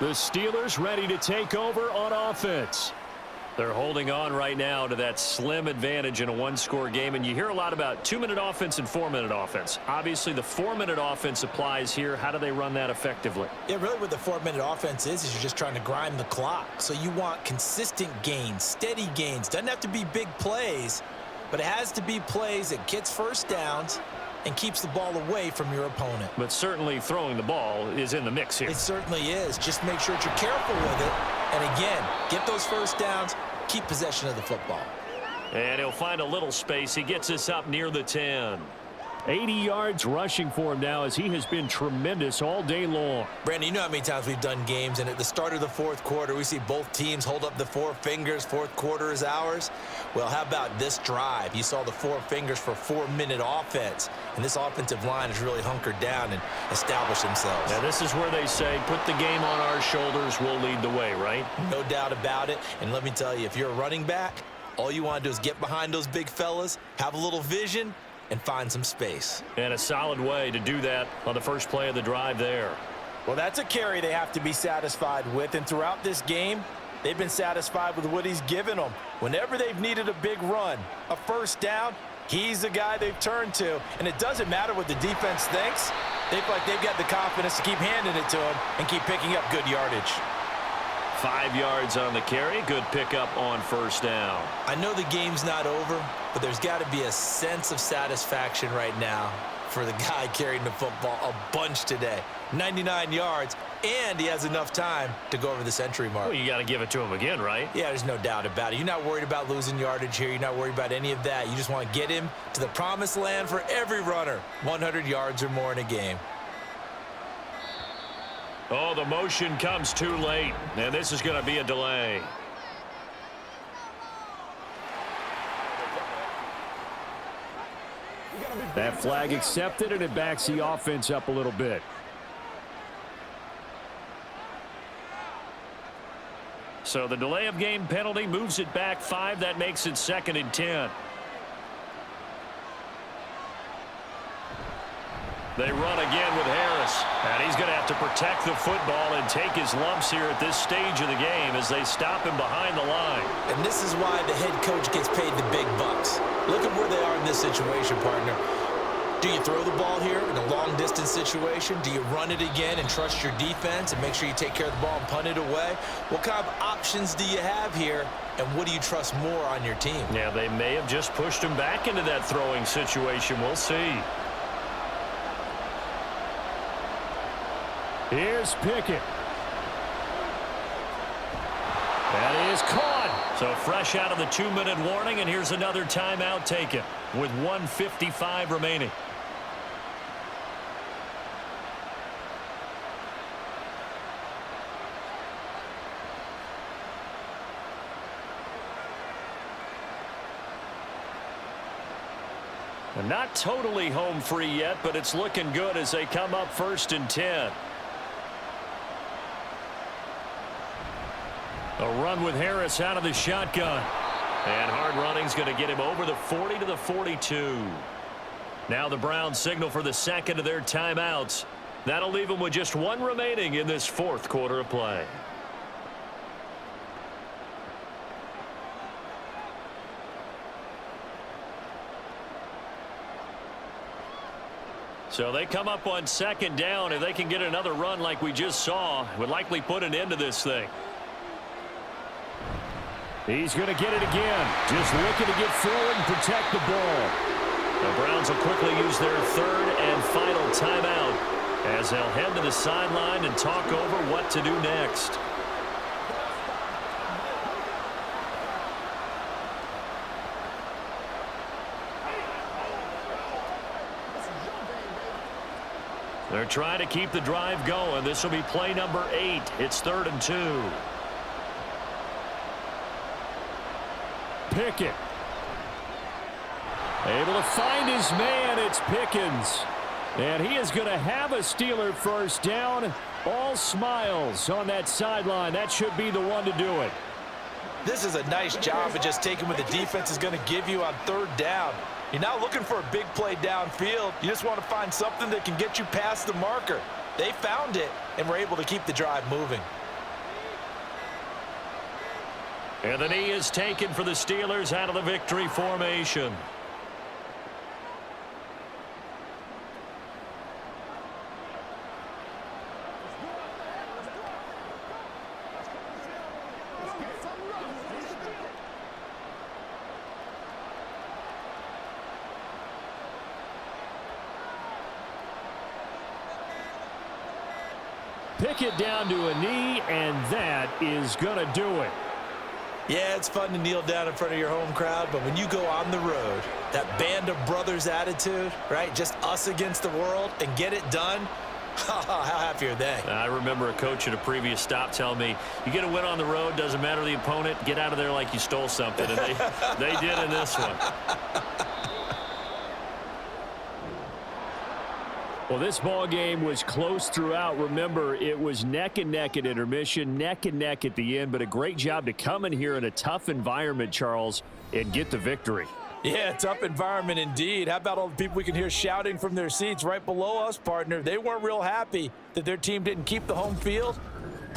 The Steelers ready to take over on offense. They're holding on right now to that slim advantage in a one-score game, and you hear a lot about 2-minute offense and 4-minute offense. Obviously, the 4-minute offense applies here. How do they run that effectively? Yeah, really what the 4-minute offense is you're just trying to grind the clock. So you want consistent gains, steady gains. Doesn't have to be big plays, but it has to be plays that gets first downs and keeps the ball away from your opponent. But certainly throwing the ball is in the mix here. It certainly is. Just make sure that you're careful with it. And again, get those first downs, keep possession of the football. And he'll find a little space. He gets us up near the 10. 80 yards rushing for him now as he has been tremendous all day long. Brandon, you know how many times we've done games, and at the start of the fourth quarter, we see both teams hold up the four fingers, fourth quarter is ours. Well, how about this drive? You saw the four fingers for 4-minute offense, and this offensive line has really hunkered down and established themselves. Now, this is where they say, put the game on our shoulders, we'll lead the way, right? No doubt about it, and let me tell you, if you're a running back, all you want to do is get behind those big fellas, have a little vision, and find some space. And a solid way to do that on the first play of the drive there. Well, that's a carry they have to be satisfied with, and throughout this game, they've been satisfied with what he's given them. Whenever they've needed a big run, a first down, he's the guy they've turned to, and it doesn't matter what the defense thinks. They feel like they've got the confidence to keep handing it to him and keep picking up good yardage. 5 yards on the carry. Good pickup on first down. I know the game's not over, but there's got to be a sense of satisfaction right now for the guy carrying the football a bunch today. 99 yards, and he has enough time to go over the century mark. Well, you got to give it to him again, right? Yeah, there's no doubt about it. You're not worried about losing yardage here. You're not worried about any of that. You just want to get him to the promised land for every runner. 100 yards or more in a game. Oh, the motion comes too late, and this is going to be a delay. That flag accepted, and it backs the offense up a little bit. So the delay of game penalty moves it back 5. That makes it 2nd and 10. They run again with Harris, and he's going to have to protect the football and take his lumps here at this stage of the game as they stop him behind the line. And this is why the head coach gets paid the big bucks. Look at where they are in this situation, partner. Do you throw the ball here in a long-distance situation? Do you run it again and trust your defense and make sure you take care of the ball and punt it away? What kind of options do you have here, and what do you trust more on your team? Yeah, they may have just pushed him back into that throwing situation. We'll see. Here's Pickett. That is caught. So fresh out of the 2-minute warning, and here's another timeout taken with 1:55 remaining. And not totally home free yet, but it's looking good as they come up 1st and 10. A run with Harris out of the shotgun. And hard running's going to get him over the 40 to the 42. Now the Browns signal for the second of their timeouts. That'll leave them with just 1 remaining in this 4th quarter of play. So they come up on 2nd down. If they can get another run like we just saw, it would likely put an end to this thing. He's going to get it again. Just looking to get forward and protect the ball. The Browns will quickly use their 3rd and final timeout as they'll head to the sideline and talk over what to do next. They're trying to keep the drive going. This will be play number 8. It's 3rd and 2. Pickett. Able to find his man. It's Pickens. And he is going to have a Steeler first down. All smiles on that sideline. That should be the one to do it. This is a nice job of just taking what the defense is going to give you on 3rd down. You're not looking for a big play downfield. You just want to find something that can get you past the marker. They found it and were able to keep the drive moving. And the knee is taken for the Steelers out of the victory formation. Pick it down to a knee, and that is going to do it. Yeah, it's fun to kneel down in front of your home crowd, but when you go on the road, that band of brothers attitude, right? Just us against the world and get it done. How happy are they? I remember a coach at a previous stop telling me, you get a win on the road, doesn't matter the opponent, get out of there like you stole something. And they did in this one. Well, this ball game was close throughout. Remember, it was neck and neck at intermission, neck and neck at the end, but a great job to come in here in a tough environment, Charles, and get the victory. Yeah, tough environment indeed. How about all the people we can hear shouting from their seats right below us, partner? They weren't real happy that their team didn't keep the home field.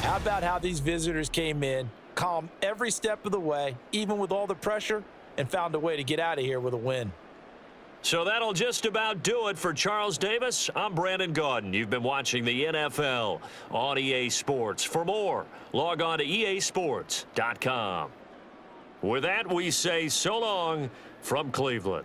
How about how these visitors came in, calm every step of the way, even with all the pressure, and found a way to get out of here with a win. So that'll just about do it for Charles Davis. I'm Brandon Gaudin. You've been watching the NFL on EA Sports. For more, log on to easports.com. With that, we say so long from Cleveland.